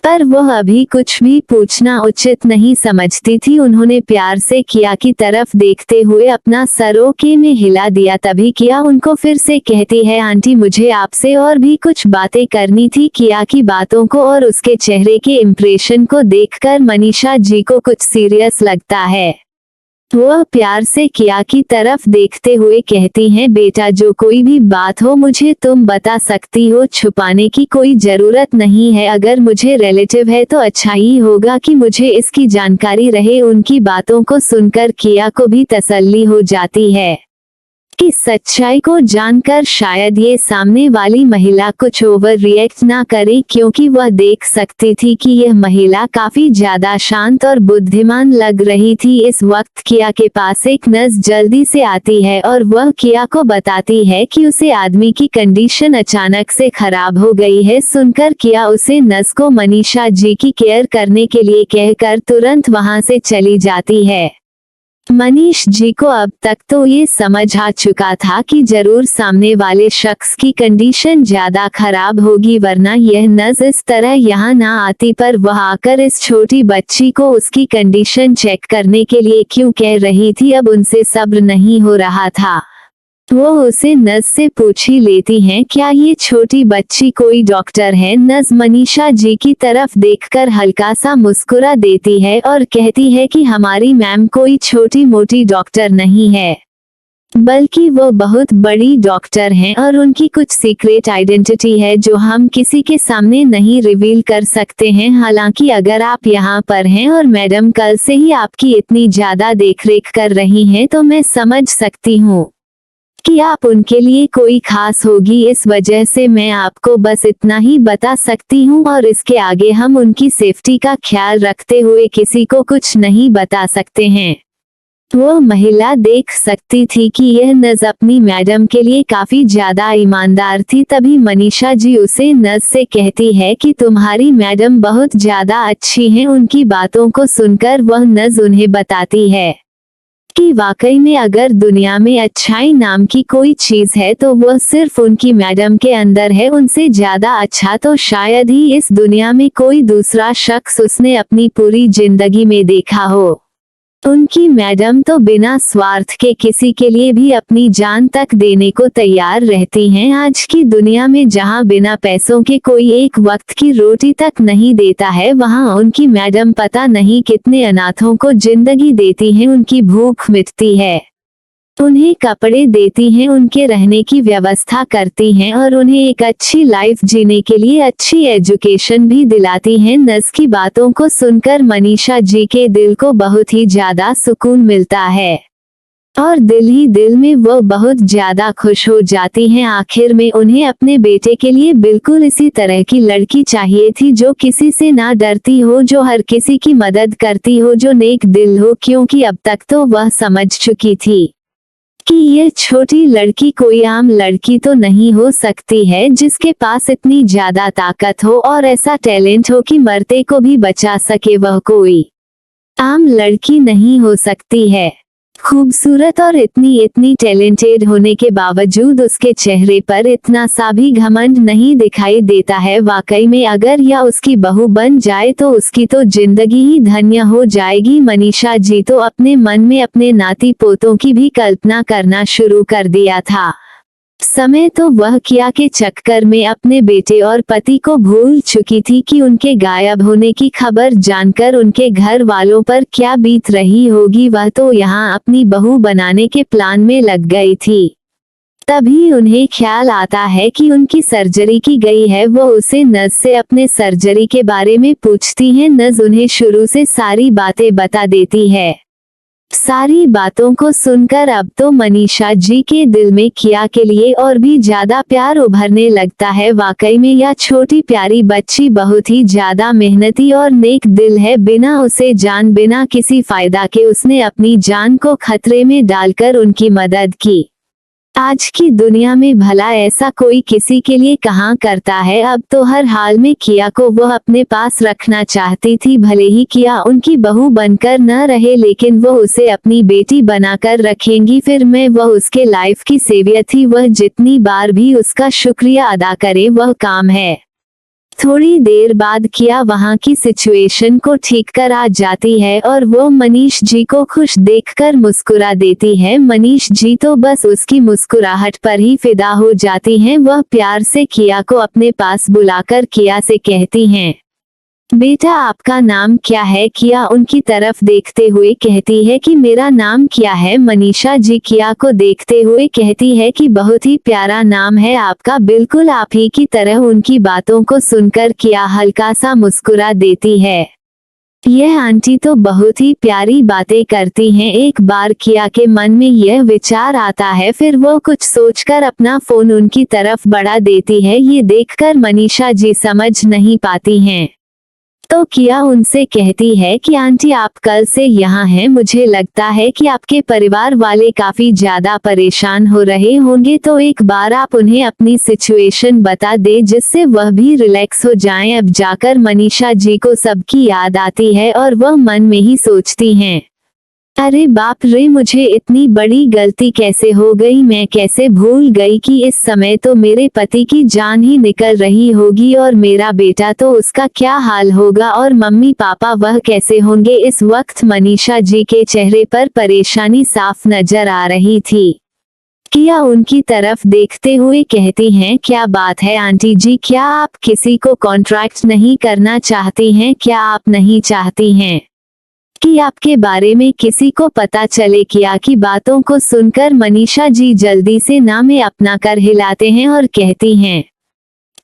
पर वह अभी कुछ भी पूछना उचित नहीं समझती थी। उन्होंने प्यार से किया की तरफ देखते हुए अपना सर ओके में हिला दिया। तभी किया उनको फिर से कहती है, आंटी मुझे आपसे और भी कुछ बातें करनी थी। किया की बातों को और उसके चेहरे के इम्प्रेशन को देखकर मनीषा जी को कुछ सीरियस लगता है। वह प्यार से किया की तरफ देखते हुए कहती हैं, बेटा जो कोई भी बात हो मुझे तुम बता सकती हो, छुपाने की कोई जरूरत नहीं है। अगर मुझे रिलेटिव है तो अच्छा ही होगा कि मुझे इसकी जानकारी रहे। उनकी बातों को सुनकर किया को भी तसल्ली हो जाती है। कि सच्चाई को जानकर शायद ये सामने वाली महिला कुछ ओवर रिएक्ट ना करे, क्योंकि वह देख सकती थी कि यह महिला काफी ज्यादा शांत और बुद्धिमान लग रही थी। इस वक्त किया के पास एक नर्स जल्दी से आती है और वह किया को बताती है कि उसे आदमी की कंडीशन अचानक से खराब हो गई है। सुनकर किया उसे नर्स को मनीषा जी की केयर करने के लिए कहकर तुरंत वहां से चली जाती है। मनीष जी को अब तक तो ये समझ आ चुका था कि जरूर सामने वाले शख्स की कंडीशन ज्यादा खराब होगी, वरना यह नर्स इस तरह यहाँ ना आती। पर वह आकर इस छोटी बच्ची को उसकी कंडीशन चेक करने के लिए क्यों कह रही थी, अब उनसे सब्र नहीं हो रहा था। वो उसे नर्स से पूछ ही लेती हैं, क्या ये छोटी बच्ची कोई डॉक्टर है? नर्स मनीषा जी की तरफ देखकर हल्का सा मुस्कुरा देती है और कहती है कि हमारी मैम कोई छोटी मोटी डॉक्टर नहीं है, बल्कि वो बहुत बड़ी डॉक्टर हैं और उनकी कुछ सीक्रेट आइडेंटिटी है जो हम किसी के सामने नहीं रिवील कर सकते हैं। हालांकि अगर आप यहाँ पर हैं और मैडम कल से ही आपकी इतनी ज्यादा देखरेख कर रही हैं, तो मैं समझ सकती हूँ कि आप उनके लिए कोई खास होगी। इस वजह से मैं आपको बस इतना ही बता सकती हूँ और इसके आगे हम उनकी सेफ्टी का ख्याल रखते हुए किसी को कुछ नहीं बता सकते हैं। वो महिला देख सकती थी कि यह नर्स अपनी मैडम के लिए काफी ज्यादा ईमानदार थी। तभी मनीषा जी उसे नर्स से कहती है कि तुम्हारी मैडम बहुत ज्यादा अच्छी हैं। उनकी बातों को सुनकर वह नर्स उन्हें बताती है कि वाकई में अगर दुनिया में अच्छाई नाम की कोई चीज है तो वह सिर्फ उनकी मैडम के अंदर है। उनसे ज्यादा अच्छा तो शायद ही इस दुनिया में कोई दूसरा शख्स उसने अपनी पूरी जिंदगी में देखा हो। उनकी मैडम तो बिना स्वार्थ के किसी के लिए भी अपनी जान तक देने को तैयार रहती हैं। आज की दुनिया में जहां बिना पैसों के कोई एक वक्त की रोटी तक नहीं देता है, वहां उनकी मैडम पता नहीं कितने अनाथों को जिंदगी देती हैं, उनकी भूख मिटती है, उन्हें कपड़े देती हैं, उनके रहने की व्यवस्था करती हैं और उन्हें एक अच्छी लाइफ जीने के लिए अच्छी एजुकेशन भी दिलाती हैं। नर्स की बातों को सुनकर मनीषा जी के दिल को बहुत ही ज्यादा सुकून मिलता है और दिल ही दिल में वो बहुत ज्यादा खुश हो जाती हैं। आखिर में उन्हें अपने बेटे के लिए बिल्कुल इसी तरह की लड़की चाहिए थी, जो किसी से ना डरती हो, जो हर किसी की मदद करती हो, जो नेक दिल हो, क्योंकि अब तक तो वह समझ चुकी थी कि ये छोटी लड़की कोई आम लड़की तो नहीं हो सकती है, जिसके पास इतनी ज्यादा ताकत हो और ऐसा टैलेंट हो कि मरते को भी बचा सके। वह कोई आम लड़की नहीं हो सकती है। खूबसूरत और इतनी टैलेंटेड होने के बावजूद उसके चेहरे पर इतना सा भी घमंड नहीं दिखाई देता है। वाकई में अगर यह उसकी बहू बन जाए तो उसकी तो जिंदगी ही धन्य हो जाएगी। मनीषा जी तो अपने मन में अपने नाती पोतों की भी कल्पना करना शुरू कर दिया था। समय तो वह किया के चक्कर में अपने बेटे और पति को भूल चुकी थी कि उनके गायब होने की खबर जानकर उनके घर वालों पर क्या बीत रही होगी। वह तो यहाँ अपनी बहू बनाने के प्लान में लग गई थी। तभी उन्हें ख्याल आता है कि उनकी सर्जरी की गई है। वो उसे नर्स से अपने सर्जरी के बारे में पूछती है। नर्स उन्हें शुरू से सारी बातें बता देती है। सारी बातों को सुनकर अब तो मनीषा जी के दिल में किया के लिए और भी ज्यादा प्यार उभरने लगता है। वाकई में यह छोटी प्यारी बच्ची बहुत ही ज्यादा मेहनती और नेक दिल है। बिना उसे जान, बिना किसी फायदा के उसने अपनी जान को खतरे में डालकर उनकी मदद की। आज की दुनिया में भला ऐसा कोई किसी के लिए कहाँ करता है। अब तो हर हाल में किया को वह अपने पास रखना चाहती थी। भले ही किया उनकी बहू बनकर न रहे, लेकिन वह उसे अपनी बेटी बनाकर रखेंगी। फिर मैं वह उसके लाइफ की सेवियर थी। वह जितनी बार भी उसका शुक्रिया अदा करे वह काम है। थोड़ी देर बाद किया वहां की सिचुएशन को ठीक कर आ जाती है और वो मनीष जी को खुश देखकर मुस्कुरा देती है। मनीष जी तो बस उसकी मुस्कुराहट पर ही फिदा हो जाती हैं। वह प्यार से किया को अपने पास बुलाकर किया से कहती हैं, बेटा आपका नाम क्या है? किया उनकी तरफ देखते हुए कहती है कि मेरा नाम किया है। मनीषा जी किया को देखते हुए कहती है कि बहुत ही प्यारा नाम है आपका, बिल्कुल आप ही की तरह। उनकी बातों को सुनकर किया हल्का सा मुस्कुरा देती है। यह आंटी तो बहुत ही प्यारी बातें करती हैं। एक बार किया के मन में यह विचार आता है, फिर वो कुछ सोचकर अपना फोन उनकी तरफ बढ़ा देती है। ये देखकर मनीषा जी समझ नहीं पाती हैं। तो किया उनसे कहती है कि आंटी आप कल से यहाँ हैं, मुझे लगता है कि आपके परिवार वाले काफी ज्यादा परेशान हो रहे होंगे, तो एक बार आप उन्हें अपनी सिचुएशन बता दे जिससे वह भी रिलैक्स हो जाएं। अब जाकर मनीषा जी को सबकी याद आती है और वह मन में ही सोचती हैं, अरे बाप रे, मुझे इतनी बड़ी गलती कैसे हो गई, मैं कैसे भूल गई कि इस समय तो मेरे पति की जान ही निकल रही होगी और मेरा बेटा तो उसका क्या हाल होगा और मम्मी पापा वह कैसे होंगे। इस वक्त मनीषा जी के चेहरे पर परेशानी साफ नजर आ रही थी। किया उनकी तरफ देखते हुए कहती हैं, क्या बात है आंटी जी, क्या आप किसी को कॉन्ट्रैक्ट नहीं करना चाहती हैं? क्या आप नहीं चाहती हैं कि आपके बारे में किसी को पता चले? किया की बातों को सुनकर मनीषा जी जल्दी से ना में अपना कर हिलाते हैं और कहती हैं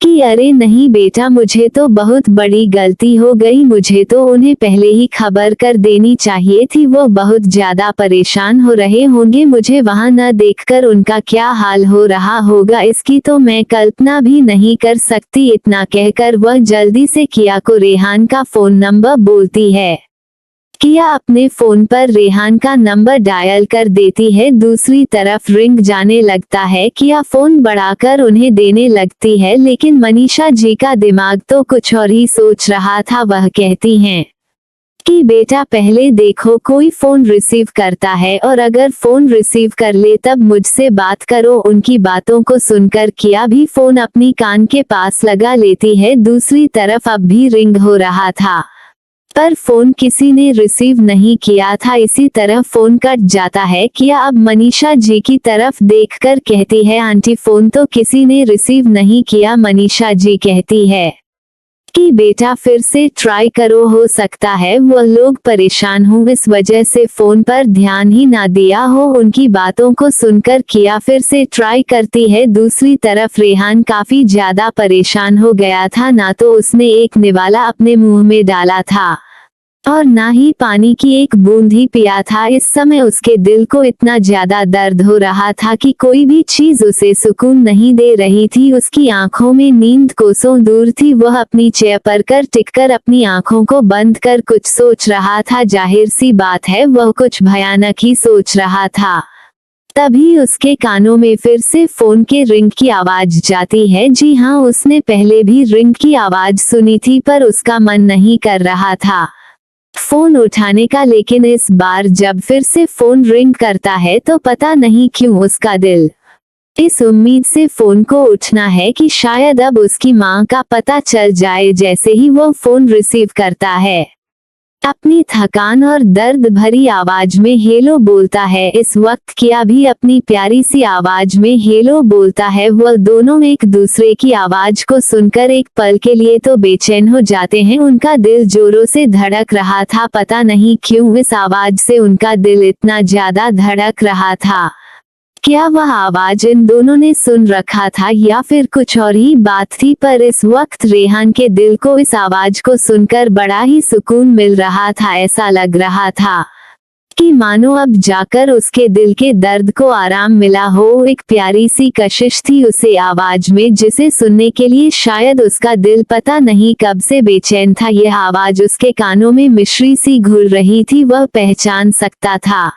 कि अरे नहीं बेटा, मुझे तो बहुत बड़ी गलती हो गई, मुझे तो उन्हें पहले ही खबर कर देनी चाहिए थी। वो बहुत ज्यादा परेशान हो रहे होंगे, मुझे वहां न देखकर उनका क्या हाल हो रहा होगा, इसकी तो मैं कल्पना भी नहीं कर सकती। इतना कहकर वह जल्दी से किया को रेहान का फोन नंबर बोलती है। किया अपने फोन पर रेहान का नंबर डायल कर देती है। दूसरी तरफ रिंग जाने लगता है। किया फोन बढ़ाकर उन्हें देने लगती है, लेकिन मनीषा जी का दिमाग तो कुछ और ही सोच रहा था। वह कहती हैं कि बेटा पहले देखो कोई फोन रिसीव करता है, और अगर फोन रिसीव कर ले तब मुझसे बात करो। उनकी बातों को सुनकर किया भी फोन अपनी कान के पास लगा लेती है। दूसरी तरफ अब भी रिंग हो रहा था, पर फोन किसी ने रिसीव नहीं किया था। इसी तरह फोन कट जाता है। किया अब मनीषा जी की तरफ देखकर कहती है, आंटी फोन तो किसी ने रिसीव नहीं किया। मनीषा जी कहती है कि बेटा फिर से ट्राई करो, हो सकता है वह लोग परेशान हों, इस वजह से फोन पर ध्यान ही ना दिया हो। उनकी बातों को सुनकर किया फिर से ट्राई करती है। दूसरी तरफ रेहान काफी ज्यादा परेशान हो गया था। ना तो उसने एक निवाला अपने मुंह में डाला था और ना ही पानी की एक बूंद ही पिया था। इस समय उसके दिल को इतना ज्यादा दर्द हो रहा था कि कोई भी चीज उसे सुकून नहीं दे रही थी। उसकी आंखों में नींद कोसों दूर थी। वह अपनी चेयर पर टिककर अपनी आंखों को बंद कर कुछ सोच रहा था। जाहिर सी बात है वह कुछ भयानक ही सोच रहा था। तभी उसके कानों में फिर से फोन के रिंग की आवाज जाती है। जी हाँ, उसने पहले भी रिंग की आवाज सुनी थी, पर उसका मन नहीं कर रहा था फोन उठाने का। लेकिन इस बार जब फिर से फोन रिंग करता है तो पता नहीं क्यों उसका दिल इस उम्मीद से फोन को उठना है कि शायद अब उसकी मां का पता चल जाए। जैसे ही वो फोन रिसीव करता है, अपनी थकान और दर्द भरी आवाज में हेलो बोलता है। इस वक्त किया भी अपनी प्यारी सी आवाज में हेलो बोलता है। वह दोनों एक दूसरे की आवाज को सुनकर एक पल के लिए तो बेचैन हो जाते हैं। उनका दिल जोरों से धड़क रहा था। पता नहीं क्यों इस आवाज से उनका दिल इतना ज्यादा धड़क रहा था। क्या वह आवाज इन दोनों ने सुन रखा था या फिर कुछ और ही बात थी? पर इस वक्त रेहान के दिल को इस आवाज को सुनकर बड़ा ही सुकून मिल रहा था। ऐसा लग रहा था कि मानो अब जाकर उसके दिल के दर्द को आराम मिला हो। एक प्यारी सी कशिश थी उसे आवाज में, जिसे सुनने के लिए शायद उसका दिल पता नहीं कब से बेचैन था। यह आवाज उसके कानों में मिश्री सी घुल रही थी। वह पहचान सकता था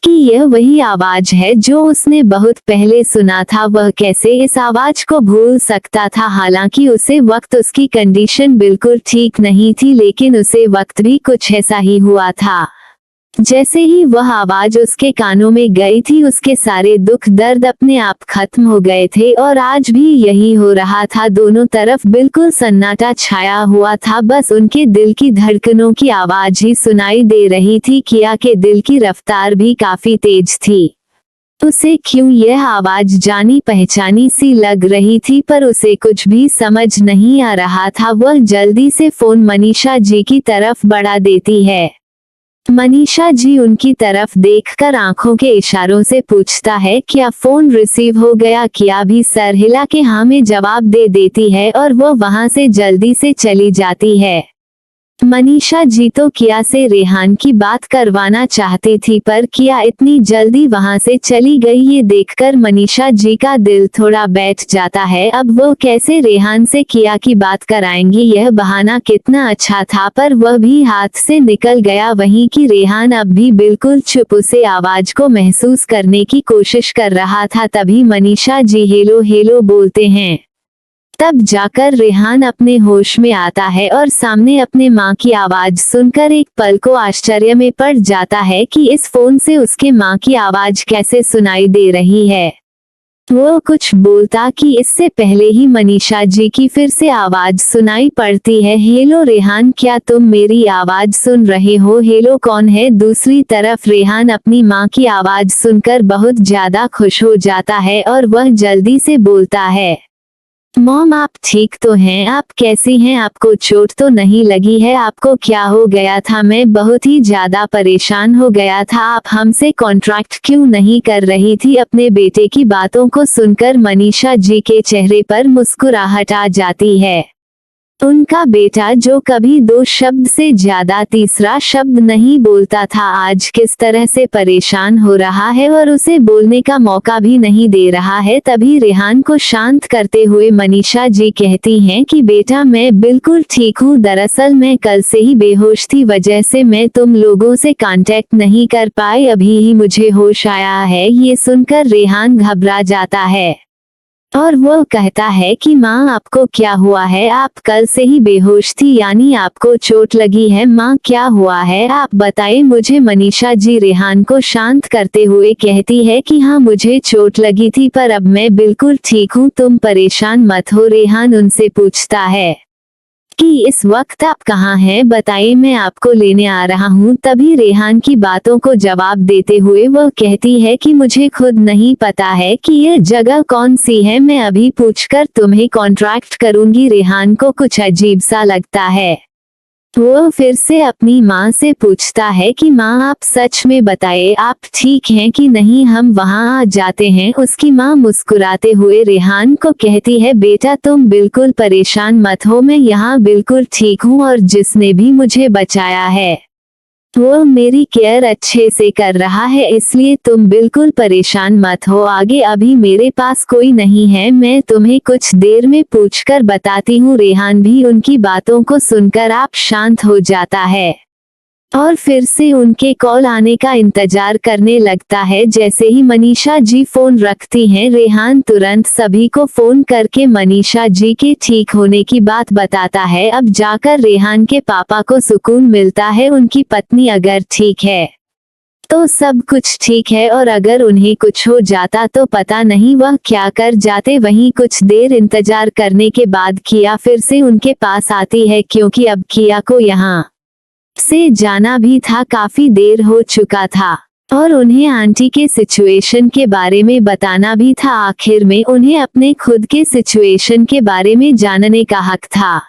कि यह वही आवाज है जो उसने बहुत पहले सुना था। वह कैसे इस आवाज को भूल सकता था? हालांकि उसे वक्त उसकी कंडीशन बिल्कुल ठीक नहीं थी, लेकिन उसे वक्त भी कुछ ऐसा ही हुआ था। जैसे ही वह आवाज उसके कानों में गई थी, उसके सारे दुख दर्द अपने आप खत्म हो गए थे। और आज भी यही हो रहा था। दोनों तरफ बिल्कुल सन्नाटा छाया हुआ था। बस उनके दिल की धड़कनों की आवाज ही सुनाई दे रही थी। किया के दिल की रफ्तार भी काफी तेज थी। उसे क्यों यह आवाज जानी पहचानी सी लग रही थी, पर उसे कुछ भी समझ नहीं आ रहा था। वह जल्दी से फोन मनीषा जी की तरफ बढ़ा देती है। मनीषा जी उनकी तरफ देखकर आंखों के इशारों से पूछता है, क्या फोन रिसीव हो गया? किया भी सर हिला के हाँ में जवाब दे देती है और वो वहां से जल्दी से चली जाती है। मनीषा जी तो किया से रेहान की बात करवाना चाहती थी, पर किया इतनी जल्दी वहां से चली गई। ये देखकर मनीषा जी का दिल थोड़ा बैठ जाता है। अब वो कैसे रेहान से किया की बात कराएंगी। यह बहाना कितना अच्छा था, पर वह भी हाथ से निकल गया। वहीं की रेहान अब भी बिल्कुल चुप उसे आवाज को महसूस करने की कोशिश कर रहा था। तभी मनीषा जी हेलो हेलो बोलते हैं। तब जाकर रेहान अपने होश में आता है और सामने अपने माँ की आवाज सुनकर एक पल को आश्चर्य में पड़ जाता है कि इस फोन से उसके माँ की आवाज कैसे सुनाई दे रही है। वो कुछ बोलता कि इससे पहले ही मनीषा जी की फिर से आवाज सुनाई पड़ती है। हेलो रेहान, क्या तुम मेरी आवाज सुन रहे हो? हेलो, कौन है दूसरी तरफ? रेहान अपनी माँ की आवाज सुनकर बहुत ज्यादा खुश हो जाता है और वह जल्दी से बोलता है, मॉम आप ठीक तो हैं? आप कैसी हैं? आपको चोट तो नहीं लगी है? आपको क्या हो गया था? मैं बहुत ही ज्यादा परेशान हो गया था। आप हमसे कॉन्ट्रैक्ट क्यों नहीं कर रही थी? अपने बेटे की बातों को सुनकर मनीषा जी के चेहरे पर मुस्कुराहट आ जाती है। उनका बेटा जो कभी दो शब्द से ज्यादा तीसरा शब्द नहीं बोलता था, आज किस तरह से परेशान हो रहा है और उसे बोलने का मौका भी नहीं दे रहा है। तभी रेहान को शांत करते हुए मनीषा जी कहती हैं कि बेटा मैं बिल्कुल ठीक हूँ। दरअसल मैं कल से ही बेहोश थी, वजह से मैं तुम लोगों से कांटेक्ट नहीं कर पाई। अभी ही मुझे होश आया है। ये सुनकर रेहान घबरा जाता है और वो कहता है कि माँ आपको क्या हुआ है? आप कल से ही बेहोश थी, यानी आपको चोट लगी है? माँ क्या हुआ है आप बताएं मुझे। मनीषा जी रेहान को शांत करते हुए कहती है कि हाँ मुझे चोट लगी थी, पर अब मैं बिल्कुल ठीक हूँ, तुम परेशान मत हो। रेहान उनसे पूछता है कि इस वक्त आप कहाँ हैं? बताइए मैं आपको लेने आ रहा हूँ। तभी रेहान की बातों को जवाब देते हुए वह कहती है कि मुझे खुद नहीं पता है कि यह जगह कौन सी है, मैं अभी पूछकर तुम्हें कॉन्ट्रैक्ट करूंगी। रेहान को कुछ अजीब सा लगता है। वो फिर से अपनी माँ से पूछता है कि माँ आप सच में बताइए आप ठीक हैं कि नहीं, हम वहाँ आ जाते हैं। उसकी माँ मुस्कुराते हुए रेहान को कहती है बेटा तुम बिल्कुल परेशान मत हो, मैं यहाँ बिल्कुल ठीक हूँ और जिसने भी मुझे बचाया है वो मेरी केयर अच्छे से कर रहा है, इसलिए तुम बिल्कुल परेशान मत हो। आगे अभी मेरे पास कोई नहीं है, मैं तुम्हें कुछ देर में पूछकर बताती हूँ। रेहान भी उनकी बातों को सुनकर आप शांत हो जाता है और फिर से उनके कॉल आने का इंतजार करने लगता है। जैसे ही मनीषा जी फोन रखती हैं, रेहान तुरंत सभी को फोन करके मनीषा जी के ठीक होने की बात बताता है। अब जाकर रेहान के पापा को सुकून मिलता है, उनकी पत्नी अगर ठीक है तो सब कुछ ठीक है और अगर उन्हें कुछ हो जाता तो पता नहीं वह क्या कर जाते। वहीं कुछ देर इंतजार करने के बाद किया फिर से उनके पास आती है, क्योंकि अब किया को यहाँ से जाना भी था, काफी देर हो चुका था और उन्हें आंटी के सिचुएशन के बारे में बताना भी था। आखिर में उन्हें अपने खुद के सिचुएशन के बारे में जानने का हक था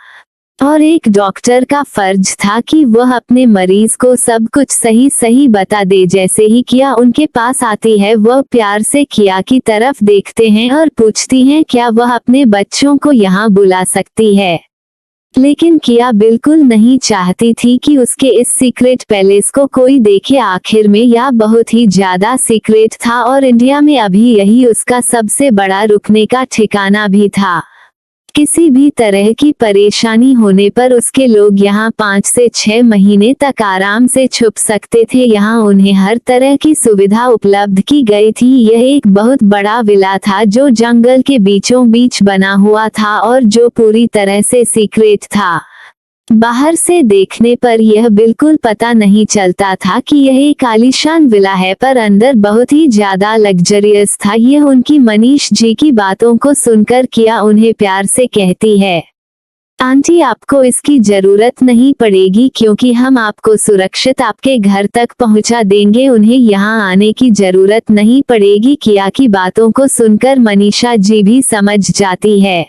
और एक डॉक्टर का फर्ज था कि वह अपने मरीज को सब कुछ सही सही बता दे। जैसे ही किया उनके पास आती है, वह प्यार से किया की तरफ देखते हैं और पूछती हैं क्या वह अपने बच्चों को यहाँ बुला सकती है। लेकिन किया बिल्कुल नहीं चाहती थी कि उसके इस सीक्रेट पैलेस को कोई देखे। आखिर में यह बहुत ही ज्यादा सीक्रेट था और इंडिया में अभी यही उसका सबसे बड़ा रुकने का ठिकाना भी था। किसी भी तरह की परेशानी होने पर उसके लोग यहाँ 5 से 6 महीने तक आराम से छुप सकते थे। यहाँ उन्हें हर तरह की सुविधा उपलब्ध की गई थी। यह एक बहुत बड़ा विला था जो जंगल के बीचों बीच बना हुआ था और जो पूरी तरह से सीक्रेट था। बाहर से देखने पर यह बिल्कुल पता नहीं चलता था कि यह एक आलीशान विला है, पर अंदर बहुत ही ज्यादा लग्जरियस था। यह उनकी मनीष जी की बातों को सुनकर किया उन्हें प्यार से कहती है आंटी आपको इसकी जरूरत नहीं पड़ेगी, क्योंकि हम आपको सुरक्षित आपके घर तक पहुंचा देंगे। उन्हें यहाँ आने की जरूरत नहीं पड़ेगी। किया की बातों को सुनकर मनीषा जी भी समझ जाती है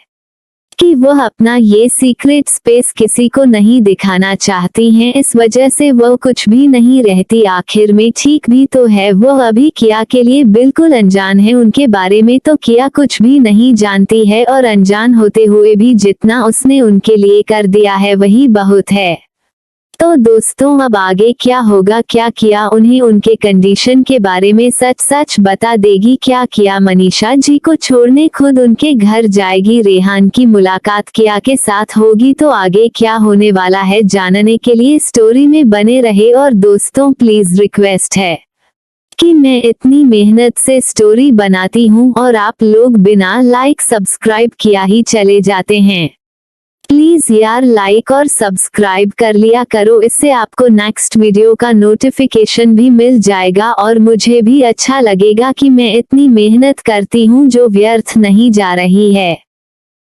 कि वह अपना ये सीक्रेट स्पेस किसी को नहीं दिखाना चाहती हैं, इस वजह से वह कुछ भी नहीं रहती। आखिर में ठीक भी तो है, वह अभी किया के लिए बिल्कुल अनजान है। उनके बारे में तो किया कुछ भी नहीं जानती है और अनजान होते हुए भी जितना उसने उनके लिए कर दिया है वही बहुत है। तो दोस्तों अब आगे क्या होगा, क्या किया उन्हें उनके कंडीशन के बारे में सच सच बता देगी, क्या किया मनीषा जी को छोड़ने खुद उनके घर जाएगी, रेहान की मुलाकात किया के साथ होगी, तो आगे क्या होने वाला है जानने के लिए स्टोरी में बने रहे। और दोस्तों प्लीज रिक्वेस्ट है कि मैं इतनी मेहनत से स्टोरी बनाती हूँ और आप लोग बिना लाइक सब्सक्राइब किया ही चले जाते हैं। प्लीज यार लाइक और सब्सक्राइब कर लिया करो, इससे आपको नेक्स्ट वीडियो का नोटिफिकेशन भी मिल जाएगा और मुझे भी अच्छा लगेगा कि मैं इतनी मेहनत करती हूँ जो व्यर्थ नहीं जा रही है।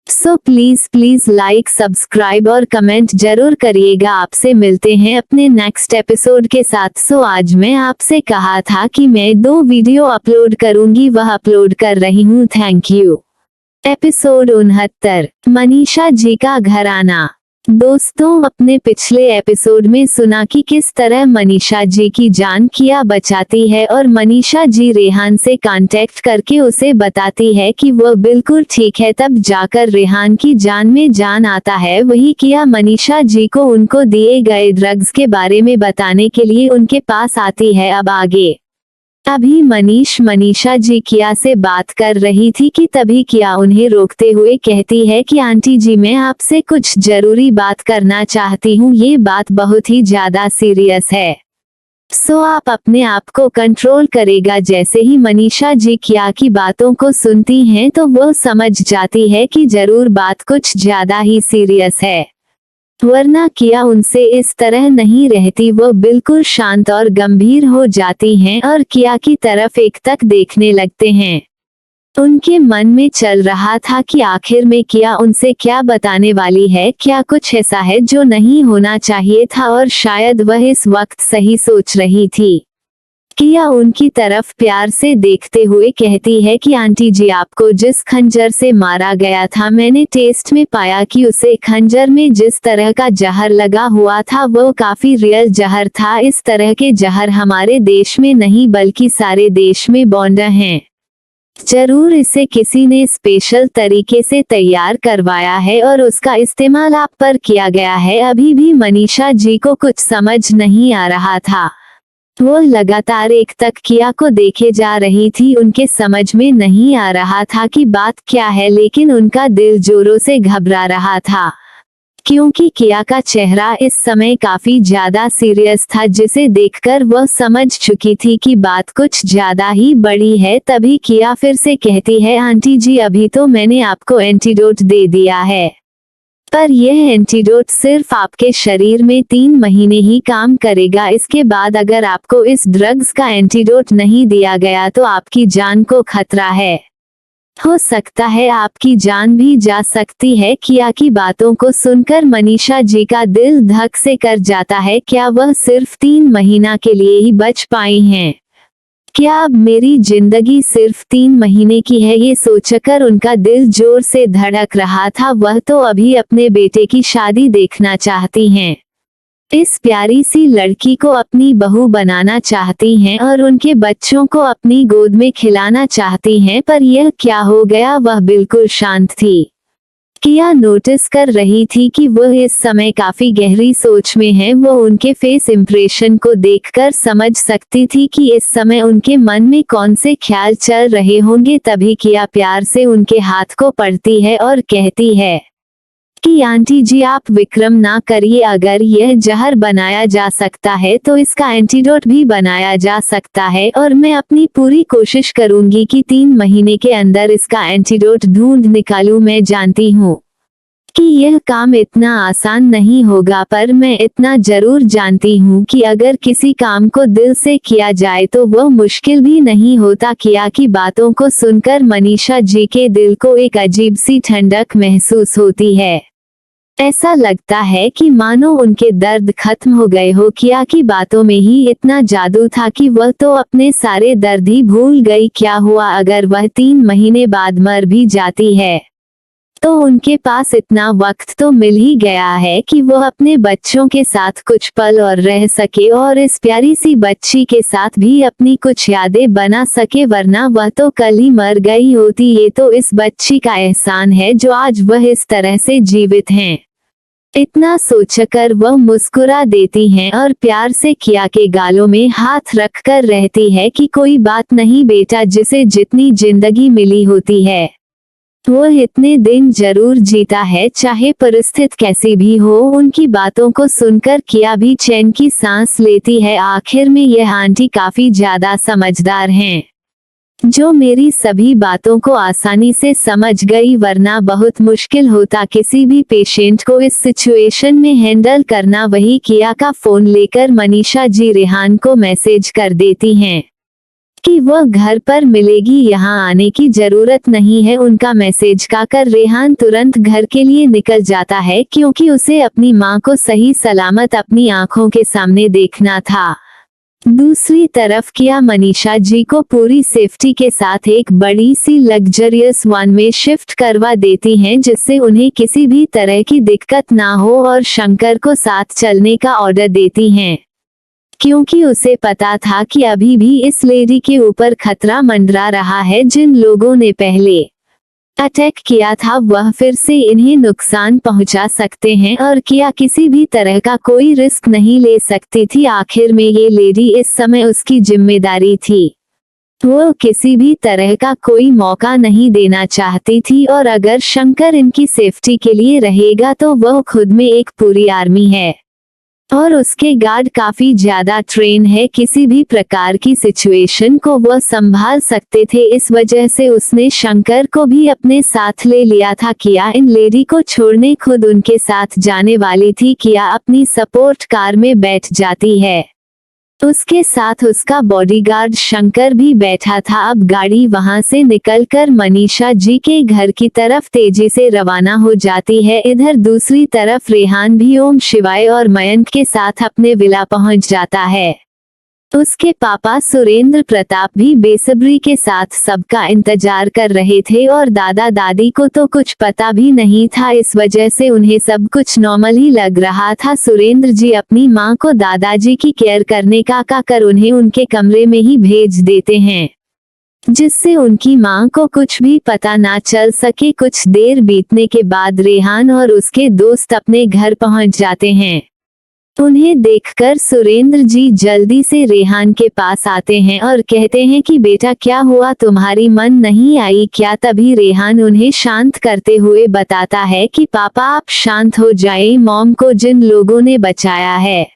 सो प्लीज लाइक सब्सक्राइब और कमेंट जरूर करिएगा। आपसे मिलते हैं अपने नेक्स्ट एपिसोड के साथ। सो आज मैं आपसे कहा था कि मैं 2 वीडियो अपलोड करूंगी, वह अपलोड कर रही हूँ। Thank you. Episode 69 Manisha ji का घराना। दोस्तों अपने पिछले एपिसोड में सुना कि किस तरह मनीषा जी की जान किया बचाती है और मनीषा जी रेहान से कांटेक्ट करके उसे बताती है कि वह बिल्कुल ठीक है, तब जाकर रेहान की जान में जान आता है। वही किया मनीषा जी को उनको दिए गए ड्रग्स के बारे में बताने के लिए उनके पास आती है। अब आगे अभी मनीषा जी किया से बात कर रही थी कि तभी किया उन्हें रोकते हुए कहती है कि आंटी जी मैं आपसे कुछ जरूरी बात करना चाहती हूँ, ये बात बहुत ही ज्यादा सीरियस है, सो आप अपने आप को कंट्रोल करेगा। जैसे ही मनीषा जी किया की बातों को सुनती हैं तो वो समझ जाती है कि जरूर बात कुछ ज्यादा ही सीरियस है, वरना किया उनसे इस तरह नहीं रहती। वो बिल्कुल शांत और गंभीर हो जाती हैं और किया की तरफ एकटक देखने लगते हैं। उनके मन में चल रहा था कि आखिर में किया उनसे क्या बताने वाली है, क्या कुछ ऐसा है जो नहीं होना चाहिए था, और शायद वह इस वक्त सही सोच रही थी। किया उनकी तरफ प्यार से देखते हुए कहती है कि आंटी जी आपको जिस खंजर से मारा गया था मैंने टेस्ट में पाया कि उसे खंजर में जिस तरह का जहर लगा हुआ था वो काफी रियल जहर था। इस तरह के जहर हमारे देश में नहीं बल्कि सारे देश में बौंड हैं। जरूर इसे किसी ने स्पेशल तरीके से तैयार करवाया है और उसका इस्तेमाल आप पर किया गया है। अभी भी मनीषा जी को कुछ समझ नहीं आ रहा था, वो लगातार एक तक किया को देखे जा रही थी। उनके समझ में नहीं आ रहा था कि बात क्या है, लेकिन उनका दिल जोरों से घबरा रहा था क्योंकि किया का चेहरा इस समय काफी ज्यादा सीरियस था, जिसे देखकर वह समझ चुकी थी कि बात कुछ ज्यादा ही बड़ी है। तभी किया फिर से कहती है आंटी जी अभी तो मैंने आपको एंटीडोट दे दिया है, पर यह एंटीडोट सिर्फ आपके शरीर में 3 महीने ही काम करेगा। इसके बाद अगर आपको इस ड्रग्स का एंटीडोट नहीं दिया गया तो आपकी जान को खतरा है, हो सकता है आपकी जान भी जा सकती है। किया की बातों को सुनकर मनीषा जी का दिल धक से कर जाता है। क्या वह सिर्फ 3 महीना के लिए ही बच पाई हैं? क्या अब मेरी जिंदगी सिर्फ 3 महीने की है? ये सोचकर उनका दिल जोर से धड़क रहा था। वह तो अभी अपने बेटे की शादी देखना चाहती हैं, इस प्यारी सी लड़की को अपनी बहू बनाना चाहती हैं और उनके बच्चों को अपनी गोद में खिलाना चाहती हैं। पर यह क्या हो गया? वह बिल्कुल शांत थी। किया नोटिस कर रही थी कि वह इस समय काफी गहरी सोच में है। वो उनके फेस इंप्रेशन को देखकर समझ सकती थी कि इस समय उनके मन में कौन से ख्याल चल रहे होंगे। तभी किया प्यार से उनके हाथ को पकड़ती है और कहती है कि आंटी जी आप विक्रम ना करिए, अगर यह जहर बनाया जा सकता है तो इसका एंटीडोट भी बनाया जा सकता है और मैं अपनी पूरी कोशिश करूंगी कि 3 महीने के अंदर इसका एंटीडोट ढूंढ निकालूं। मैं जानती हूँ कि यह काम इतना आसान नहीं होगा, पर मैं इतना जरूर जानती हूँ कि अगर किसी काम को दिल से किया जाए तो वह मुश्किल भी नहीं होता। किया की बातों को सुनकर मनीषा जी के दिल को एक अजीब सी ठंडक महसूस होती है। ऐसा लगता है कि मानो उनके दर्द खत्म हो गए हो। किया की बातों में ही इतना जादू था कि वह तो अपने सारे दर्द ही भूल गई। क्या हुआ अगर वह 3 महीने बाद मर भी जाती है तो उनके पास इतना वक्त तो मिल ही गया है कि वो अपने बच्चों के साथ कुछ पल और रह सके और इस प्यारी सी बच्ची के साथ भी अपनी कुछ यादें बना सके, वरना वह तो कल ही मर गई होती। ये तो इस बच्ची का एहसान है जो आज वह इस तरह से जीवित हैं। इतना सोचकर वह मुस्कुरा देती हैं और प्यार से किया के गालों में हाथ रखकर रहती है कि कोई बात नहीं बेटा, जिसे जितनी जिंदगी मिली होती है वह इतने दिन जरूर जीता है, चाहे परिस्थिति कैसी भी हो। उनकी बातों को सुनकर किया भी चैन की सांस लेती है। आखिर में यह आंटी काफी ज्यादा समझदार हैं, जो मेरी सभी बातों को आसानी से समझ गई, वरना बहुत मुश्किल होता किसी भी पेशेंट को इस सिचुएशन में हैंडल करना। वही किया का फोन लेकर मनीषा जी रेहान को मैसेज कर देती हैं कि वह घर पर मिलेगी, यहाँ आने की जरूरत नहीं है। उनका मैसेज पाकर रेहान तुरंत घर के लिए निकल जाता है, क्योंकि उसे अपनी मां को सही सलामत अपनी आंखों के सामने देखना था। दूसरी तरफ किया मनीषा जी को पूरी सेफ्टी के साथ एक बड़ी सी लग्जरियस वन में शिफ्ट करवा देती हैं, जिससे उन्हें किसी भी तरह की दिक्कत ना हो, और शंकर को साथ चलने का ऑर्डर देती हैं, क्योंकि उसे पता था कि अभी भी इस लेडी के ऊपर खतरा मंडरा रहा है। जिन लोगों ने पहले अटैक किया था वह फिर से इन्हें नुकसान पहुंचा सकते हैं, और किया किसी भी तरह का कोई रिस्क नहीं ले सकती थी। आखिर में ये लेडी इस समय उसकी जिम्मेदारी थी, वो किसी भी तरह का कोई मौका नहीं देना चाहती थी। और अगर शंकर इनकी सेफ्टी के लिए रहेगा तो वह खुद में एक पूरी आर्मी है, और उसके गार्ड काफी ज्यादा ट्रेन है, किसी भी प्रकार की सिचुएशन को वह संभाल सकते थे। इस वजह से उसने शंकर को भी अपने साथ ले लिया था। किया इन लेडी को छोड़ने खुद उनके साथ जाने वाली थी। किया अपनी सपोर्ट कार में बैठ जाती है, उसके साथ उसका बॉडीगार्ड शंकर भी बैठा था। अब गाड़ी वहां से निकलकर मनीषा जी के घर की तरफ तेजी से रवाना हो जाती है। इधर दूसरी तरफ रेहान भी ओम शिवाय और मयंक के साथ अपने विला पहुंच जाता है। उसके पापा सुरेंद्र प्रताप भी बेसब्री के साथ सबका इंतजार कर रहे थे, और दादा दादी को तो कुछ पता भी नहीं था, इस वजह से उन्हें सब कुछ नॉर्मल ही लग रहा था। सुरेंद्र जी अपनी मां को दादाजी की केयर करने का कहकर उन्हें उनके कमरे में ही भेज देते हैं, जिससे उनकी मां को कुछ भी पता ना चल सके। कुछ देर बीतने के बाद रेहान और उसके दोस्त अपने घर पहुंच जाते हैं। उन्हें देखकर सुरेंद्र जी जल्दी से रेहान के पास आते हैं और कहते हैं कि बेटा क्या हुआ, तुम्हारी मन नहीं आई क्या? तभी रेहान उन्हें शांत करते हुए बताता है कि पापा आप शांत हो जाएं, मॉम को जिन लोगों ने बचाया है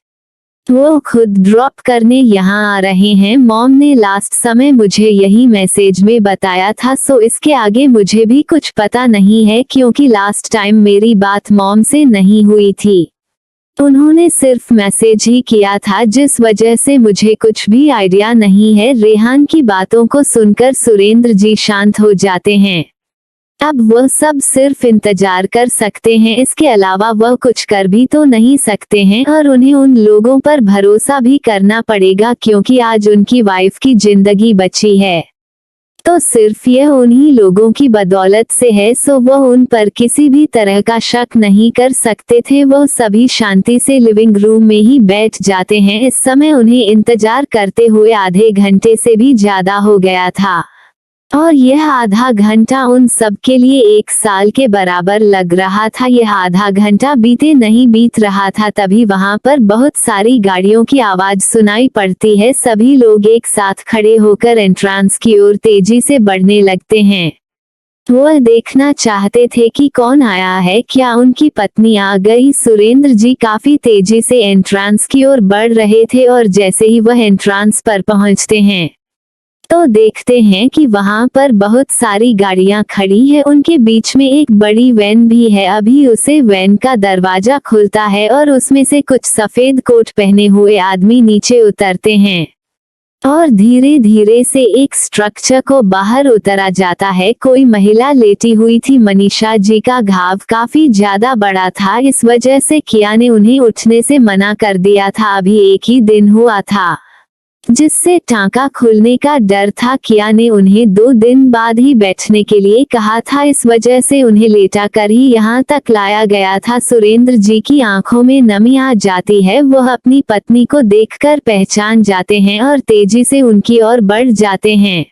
वो खुद ड्रॉप करने यहाँ आ रहे हैं। मॉम ने लास्ट समय मुझे यही मैसेज में बताया था, सो इसके आगे मुझे भी कुछ पता नहीं है, क्योंकि लास्ट टाइम मेरी बात मॉम से नहीं हुई थी। उन्होंने सिर्फ मैसेज ही किया था, जिस वजह से मुझे कुछ भी आइडिया नहीं है। रेहान की बातों को सुनकर सुरेंद्र जी शांत हो जाते हैं। अब वह सब सिर्फ इंतजार कर सकते हैं, इसके अलावा वह कुछ कर भी तो नहीं सकते हैं, और उन्हें उन लोगों पर भरोसा भी करना पड़ेगा, क्योंकि आज उनकी वाइफ की जिंदगी बची है तो सिर्फ यह उन्हीं लोगों की बदौलत से है, सो वह उन पर किसी भी तरह का शक नहीं कर सकते थे। वह सभी शांति से लिविंग रूम में ही बैठ जाते हैं। इस समय उन्हें इंतजार करते हुए आधे घंटे से भी ज्यादा हो गया था, और यह आधा घंटा उन सब के लिए 1 साल के बराबर लग रहा था। यह आधा घंटा बीते नहीं बीत रहा था, तभी वहां पर बहुत सारी गाड़ियों की आवाज सुनाई पड़ती है। सभी लोग एक साथ खड़े होकर एंट्रेंस की ओर तेजी से बढ़ने लगते हैं। वह देखना चाहते थे कि कौन आया है, क्या उनकी पत्नी आ गई। सुरेंद्र जी काफी तेजी से एंट्रेंस की ओर बढ़ रहे थे, और जैसे ही वह एंट्रेंस पर पहुंचते हैं तो देखते हैं कि वहां पर बहुत सारी गाड़ियां खड़ी है, उनके बीच में एक बड़ी वैन भी है। अभी उसे वैन का दरवाजा खुलता है और उसमें से कुछ सफेद कोट पहने हुए आदमी नीचे उतरते हैं, और धीरे धीरे से एक स्ट्रक्चर को बाहर उतरा जाता है। कोई महिला लेटी हुई थी। मनीषा जी का घाव काफी ज्यादा बड़ा था, इस वजह से किया ने उन्हें उठने से मना कर दिया था। अभी एक ही दिन हुआ था, जिससे टांका खुलने का डर था। किया ने उन्हें 2 दिन बाद ही बैठने के लिए कहा था, इस वजह से उन्हें लेटा कर ही यहाँ तक लाया गया था। सुरेंद्र जी की आंखों में नमी आ जाती है, वह अपनी पत्नी को देखकर पहचान जाते हैं और तेजी से उनकी ओर बढ़ जाते हैं।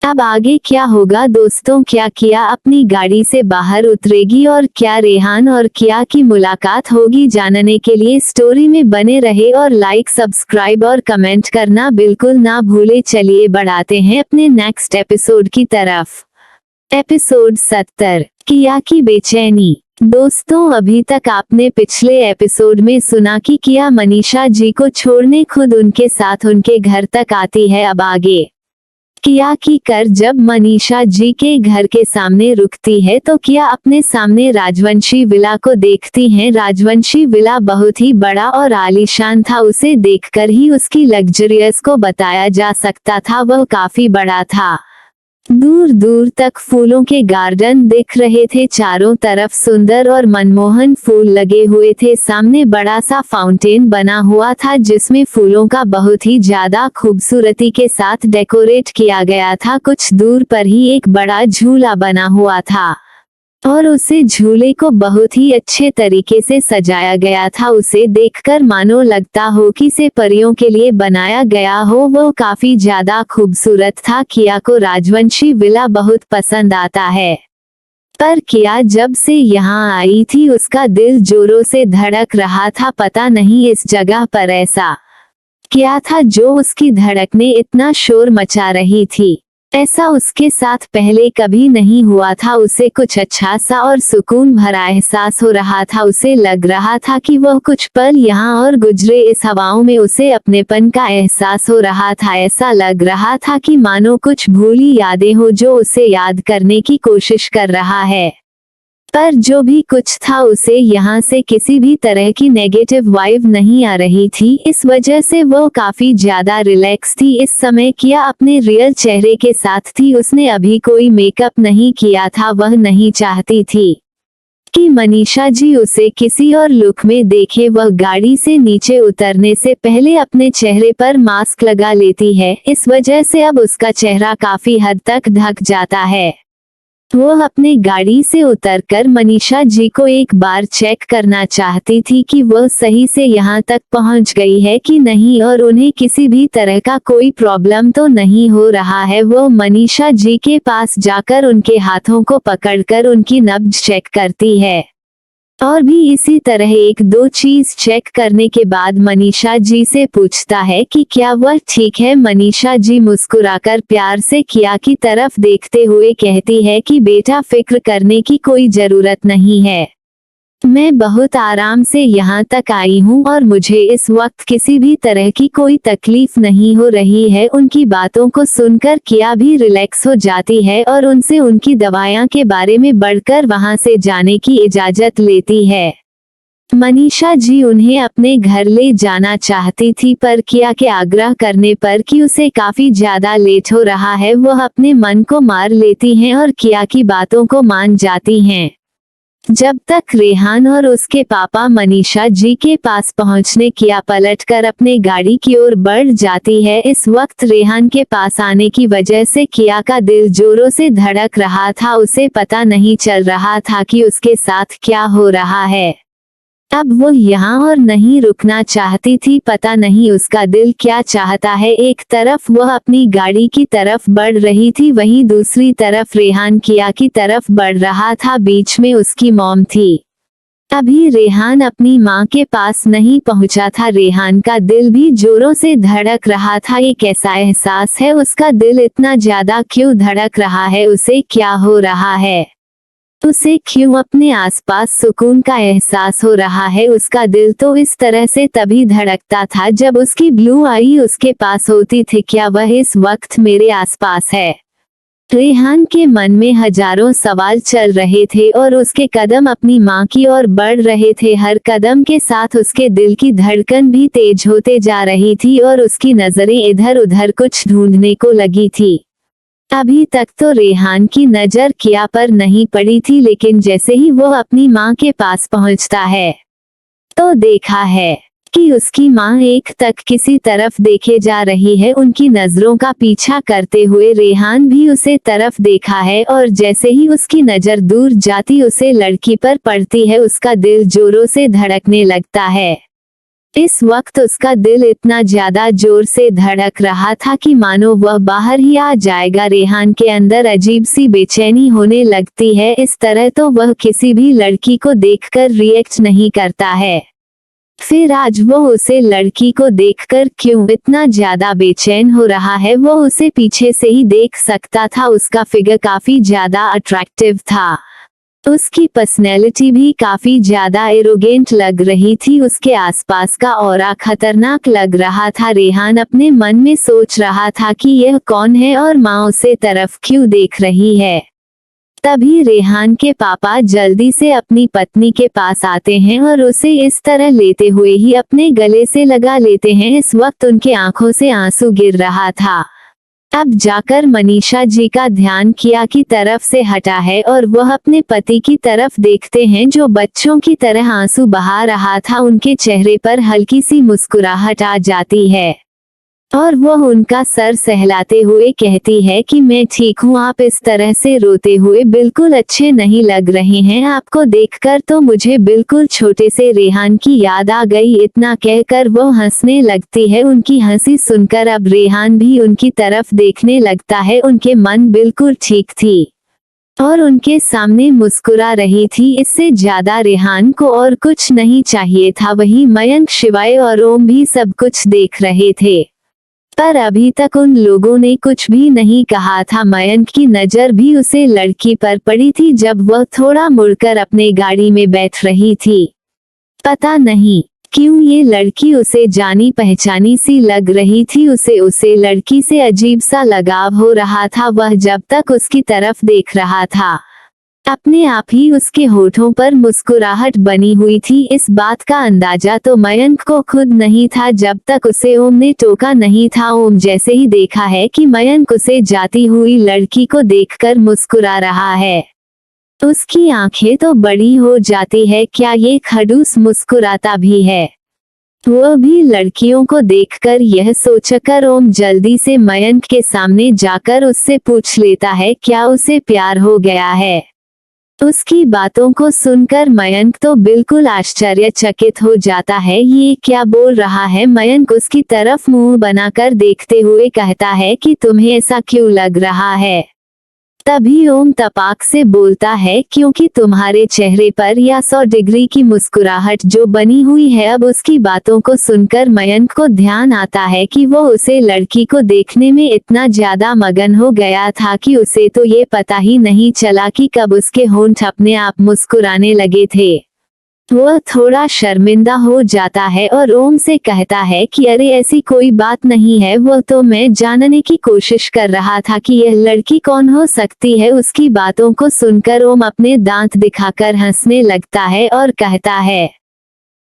अब आगे क्या होगा दोस्तों, क्या किया अपनी गाड़ी से बाहर उतरेगी और क्या रेहान और किया की मुलाकात होगी, जानने के लिए स्टोरी में बने रहे और लाइक सब्सक्राइब और कमेंट करना बिल्कुल ना भूले। चलिए बढ़ाते हैं अपने नेक्स्ट एपिसोड की तरफ। एपिसोड 70, किया की बेचैनी। दोस्तों अभी तक आपने पिछले एपिसोड में सुना कि किया मनीषा जी को छोड़ने खुद उनके साथ उनके घर तक आती है। अब आगे किया की कर जब मनीषा जी के घर के सामने रुकती है तो किया अपने सामने राजवंशी विला को देखती हैं। राजवंशी विला बहुत ही बड़ा और आलीशान था, उसे देखकर ही उसकी लग्जरियस को बताया जा सकता था, वह काफी बड़ा था। दूर दूर तक फूलों के गार्डन दिख रहे थे, चारों तरफ सुंदर और मनमोहन फूल लगे हुए थे। सामने बड़ा सा फाउंटेन बना हुआ था जिसमें फूलों का बहुत ही ज्यादा खूबसूरती के साथ डेकोरेट किया गया था। कुछ दूर पर ही एक बड़ा झूला बना हुआ था और उसे झूले को बहुत ही अच्छे तरीके से सजाया गया था। उसे देखकर मानो लगता हो कि इसे परियों के लिए बनाया गया हो, वो काफी ज्यादा खूबसूरत था। किया को राजवंशी विला बहुत पसंद आता है, पर किया जब से यहाँ आई थी उसका दिल जोरों से धड़क रहा था। पता नहीं इस जगह पर ऐसा क्या था जो उसकी धड़कने इतना शोर मचा रही थी, ऐसा उसके साथ पहले कभी नहीं हुआ था। उसे कुछ अच्छा सा और सुकून भरा एहसास हो रहा था। उसे लग रहा था कि वह कुछ पल यहाँ और गुजरे, इस हवाओं में उसे अपनेपन का एहसास हो रहा था। ऐसा लग रहा था कि मानो कुछ भूली यादें हो जो उसे याद करने की कोशिश कर रहा है, पर जो भी कुछ था उसे यहाँ से किसी भी तरह की नेगेटिव वाइब नहीं आ रही थी। इस वजह से वो काफी ज्यादा रिलैक्स थी। इस समय किया अपने रियल चेहरे के साथ थी, उसने अभी कोई मेकअप नहीं किया था। वह नहीं चाहती थी कि मनीषा जी उसे किसी और लुक में देखे। वह गाड़ी से नीचे उतरने से पहले अपने चेहरे पर मास्क लगा लेती है, इस वजह से अब उसका चेहरा काफी हद तक ढक जाता है। वह अपने गाड़ी से उतरकर मनीषा जी को एक बार चेक करना चाहती थी कि वह सही से यहाँ तक पहुँच गई है कि नहीं और उन्हें किसी भी तरह का कोई प्रॉब्लम तो नहीं हो रहा है। वह मनीषा जी के पास जाकर उनके हाथों को पकड़कर उनकी नब्ज चेक करती है और भी इसी तरह एक दो चीज चेक करने के बाद मनीषा जी से पूछता है कि क्या वह ठीक है। मनीषा जी मुस्कुराकर प्यार से किया की तरफ देखते हुए कहती है कि बेटा फिक्र करने की कोई जरूरत नहीं है, मैं बहुत आराम से यहाँ तक आई हूँ और मुझे इस वक्त किसी भी तरह की कोई तकलीफ नहीं हो रही है। उनकी बातों को सुनकर किया भी रिलैक्स हो जाती है और उनसे उनकी दवाइयाँ के बारे में बढ़कर वहाँ से जाने की इजाजत लेती है। मनीषा जी उन्हें अपने घर ले जाना चाहती थी, पर किया के आग्रह करने पर कि उसे काफी ज्यादा लेट हो रहा है, वह अपने मन को मार लेती हैं और किया की बातों को मान जाती हैं। जब तक रेहान और उसके पापा मनीषा जी के पास पहुंचने किया पलटकर अपने गाड़ी की ओर बढ़ जाती है। इस वक्त रेहान के पास आने की वजह से किया का दिल जोरों से धड़क रहा था। उसे पता नहीं चल रहा था कि उसके साथ क्या हो रहा है। अब वो यहाँ और नहीं रुकना चाहती थी, पता नहीं उसका दिल क्या चाहता है। एक तरफ वह अपनी गाड़ी की तरफ बढ़ रही थी, वहीं दूसरी तरफ रेहान किया की तरफ बढ़ रहा था। बीच में उसकी मॉम थी। अभी रेहान अपनी माँ के पास नहीं पहुँचा था। रेहान का दिल भी जोरों से धड़क रहा था। ये कैसा एहसास है, उसका दिल इतना ज्यादा क्यों धड़क रहा है, उसे क्या हो रहा है, उसे क्यों अपने आसपास सुकून का एहसास हो रहा है। उसका दिल तो इस तरह से तभी धड़कता था जब उसकी ब्लू आई उसके पास होती थी। क्या वह इस वक्त मेरे आसपास है? रेहान के मन में हजारों सवाल चल रहे थे और उसके कदम अपनी माँ की ओर बढ़ रहे थे। हर कदम के साथ उसके दिल की धड़कन भी तेज होते जा रही थी और उसकी नजरें इधर उधर कुछ ढूंढने को लगी थी। अभी तक तो रेहान की नजर किया पर नहीं पड़ी थी, लेकिन जैसे ही वो अपनी माँ के पास पहुंचता है तो देखा है कि उसकी माँ एक तक किसी तरफ देखे जा रही है। उनकी नजरों का पीछा करते हुए रेहान भी उसे तरफ देखा है और जैसे ही उसकी नजर दूर जाती उसे लड़की पर पड़ती है, उसका दिल जोरों से धड़कने लगता है। इस वक्त उसका दिल इतना ज्यादा जोर से धड़क रहा था कि मानो वह बाहर ही आ जाएगा। रेहान के अंदर अजीब सी बेचैनी होने लगती है। इस तरह तो वह किसी भी लड़की को देखकर रिएक्ट नहीं करता है, फिर आज वो उसे लड़की को देखकर क्यों इतना ज्यादा बेचैन हो रहा है। वो उसे पीछे से ही देख सकता था। उसका फिगर काफी ज्यादा अट्रैक्टिव था, उसकी पर्सनैलिटी भी काफी ज्यादा एरोगेंट लग रही थी। उसके आसपास का ऑरा खतरनाक लग रहा था। रेहान अपने मन में सोच रहा था कि यह कौन है और माँ उसे तरफ क्यों देख रही है। तभी रेहान के पापा जल्दी से अपनी पत्नी के पास आते हैं और उसे इस तरह लेते हुए ही अपने गले से लगा लेते हैं। इस वक्त उनके आंखों से आंसू गिर रहा था। अब जाकर मनीषा जी का ध्यान किया की तरफ से हटा है और वह अपने पति की तरफ देखते हैं जो बच्चों की तरह आंसू बहा रहा था। उनके चेहरे पर हल्की सी मुस्कुराहट आ जाती है और वह उनका सर सहलाते हुए कहती है कि मैं ठीक हूँ, आप इस तरह से रोते हुए बिल्कुल अच्छे नहीं लग रहे हैं। आपको देखकर तो मुझे बिल्कुल छोटे से रेहान की याद आ गई। इतना कहकर वो हंसने लगती है। उनकी हंसी सुनकर अब रेहान भी उनकी तरफ देखने लगता है। उनके मन बिल्कुल ठीक थी और उनके सामने मुस्कुरा रही थी। इससे ज्यादा रेहान को और कुछ नहीं चाहिए था। वहीं मयंक, शिवाय और ओम भी सब कुछ देख रहे थे, पर अभी तक उन लोगों ने कुछ भी नहीं कहा था। मयंक की नजर भी उसे लड़की पर पड़ी थी जब वह थोड़ा मुड़कर अपने गाड़ी में बैठ रही थी। पता नहीं क्यों ये लड़की उसे जानी पहचानी सी लग रही थी। उसे लड़की से अजीब सा लगाव हो रहा था। वह जब तक उसकी तरफ देख रहा था अपने आप ही उसके होठों पर मुस्कुराहट बनी हुई थी। इस बात का अंदाजा तो मयंक को खुद नहीं था जब तक उसे ओम ने टोका नहीं था। ओम जैसे ही देखा है कि मयंक उसे जाती हुई लड़की को देखकर मुस्कुरा रहा है, उसकी आंखें तो बड़ी हो जाती है। क्या ये खड़ूस मुस्कुराता भी है? वह भी लड़कियों को देखकर यह सोचकर ओम जल्दी से मयंक के सामने जाकर उससे पूछ लेता है क्या उसे प्यार हो गया है। उसकी बातों को सुनकर मयंक तो बिल्कुल आश्चर्यचकित हो जाता है। ये क्या बोल रहा है? मयंक उसकी तरफ मुंह बनाकर देखते हुए कहता है कि तुम्हें ऐसा क्यों लग रहा है? तभी ओम तपाक से बोलता है क्योंकि तुम्हारे चेहरे पर या 100 डिग्री की मुस्कुराहट जो बनी हुई है। अब उसकी बातों को सुनकर मयंक को ध्यान आता है कि वो उसे लड़की को देखने में इतना ज्यादा मगन हो गया था कि उसे तो ये पता ही नहीं चला कि कब उसके होंठ अपने आप मुस्कुराने लगे थे। वह थोड़ा शर्मिंदा हो जाता है और ओम से कहता है कि अरे ऐसी कोई बात नहीं है, वो तो मैं जानने की कोशिश कर रहा था कि यह लड़की कौन हो सकती है। उसकी बातों को सुनकर ओम अपने दांत दिखाकर हंसने लगता है और कहता है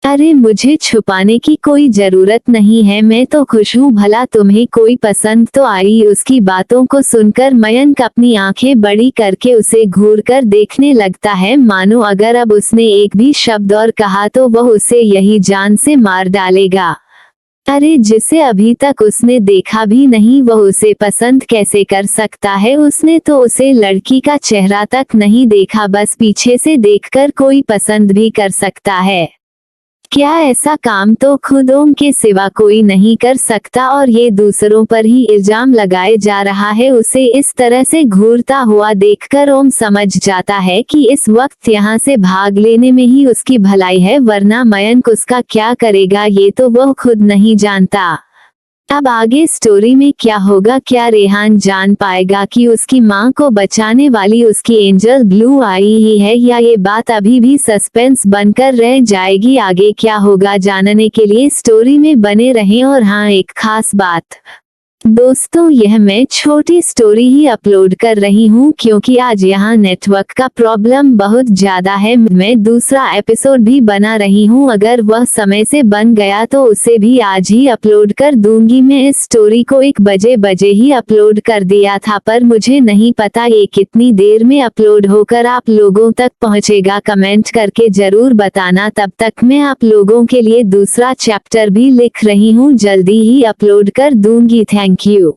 अरे मुझे छुपाने की कोई जरूरत नहीं है, मैं तो खुश हूँ, भला तुम्हें कोई पसंद तो आई। उसकी बातों को सुनकर मयंक अपनी आंखें बड़ी करके उसे घूरकर देखने लगता है, मानो अगर अब उसने एक भी शब्द और कहा तो वह उसे यही जान से मार डालेगा। अरे जिसे अभी तक उसने देखा भी नहीं वह उसे पसंद कैसे कर सकता है? उसने तो उसे लड़की का चेहरा तक नहीं देखा, बस पीछे से देखकर कोई पसंद भी कर सकता है क्या? ऐसा काम तो खुद ओम के सिवा कोई नहीं कर सकता और ये दूसरों पर ही इल्जाम लगाए जा रहा है। उसे इस तरह से घूरता हुआ देखकर ओम समझ जाता है कि इस वक्त यहाँ से भाग लेने में ही उसकी भलाई है, वरना मयंक उसका क्या करेगा ये तो वह खुद नहीं जानता। अब आगे स्टोरी में क्या होगा? क्या रेहान जान पाएगा कि उसकी मां को बचाने वाली उसकी एंजल ब्लू आई ही है, या ये बात अभी भी सस्पेंस बनकर रह जाएगी? आगे क्या होगा जानने के लिए स्टोरी में बने रहें। और हाँ, एक खास बात दोस्तों, यह मैं छोटी स्टोरी ही अपलोड कर रही हूँ क्योंकि आज यहाँ नेटवर्क का प्रॉब्लम बहुत ज्यादा है। मैं दूसरा एपिसोड भी बना रही हूँ, अगर वह समय से बन गया तो उसे भी आज ही अपलोड कर दूंगी। मैं इस स्टोरी को 1 बजे ही अपलोड कर दिया था, पर मुझे नहीं पता ये कितनी देर में अपलोड होकर आप लोगों तक पहुँचेगा। कमेंट करके जरूर बताना। तब तक मैं आप लोगों के लिए दूसरा चैप्टर भी लिख रही हूँ, जल्दी ही अपलोड कर दूंगी। Thank you.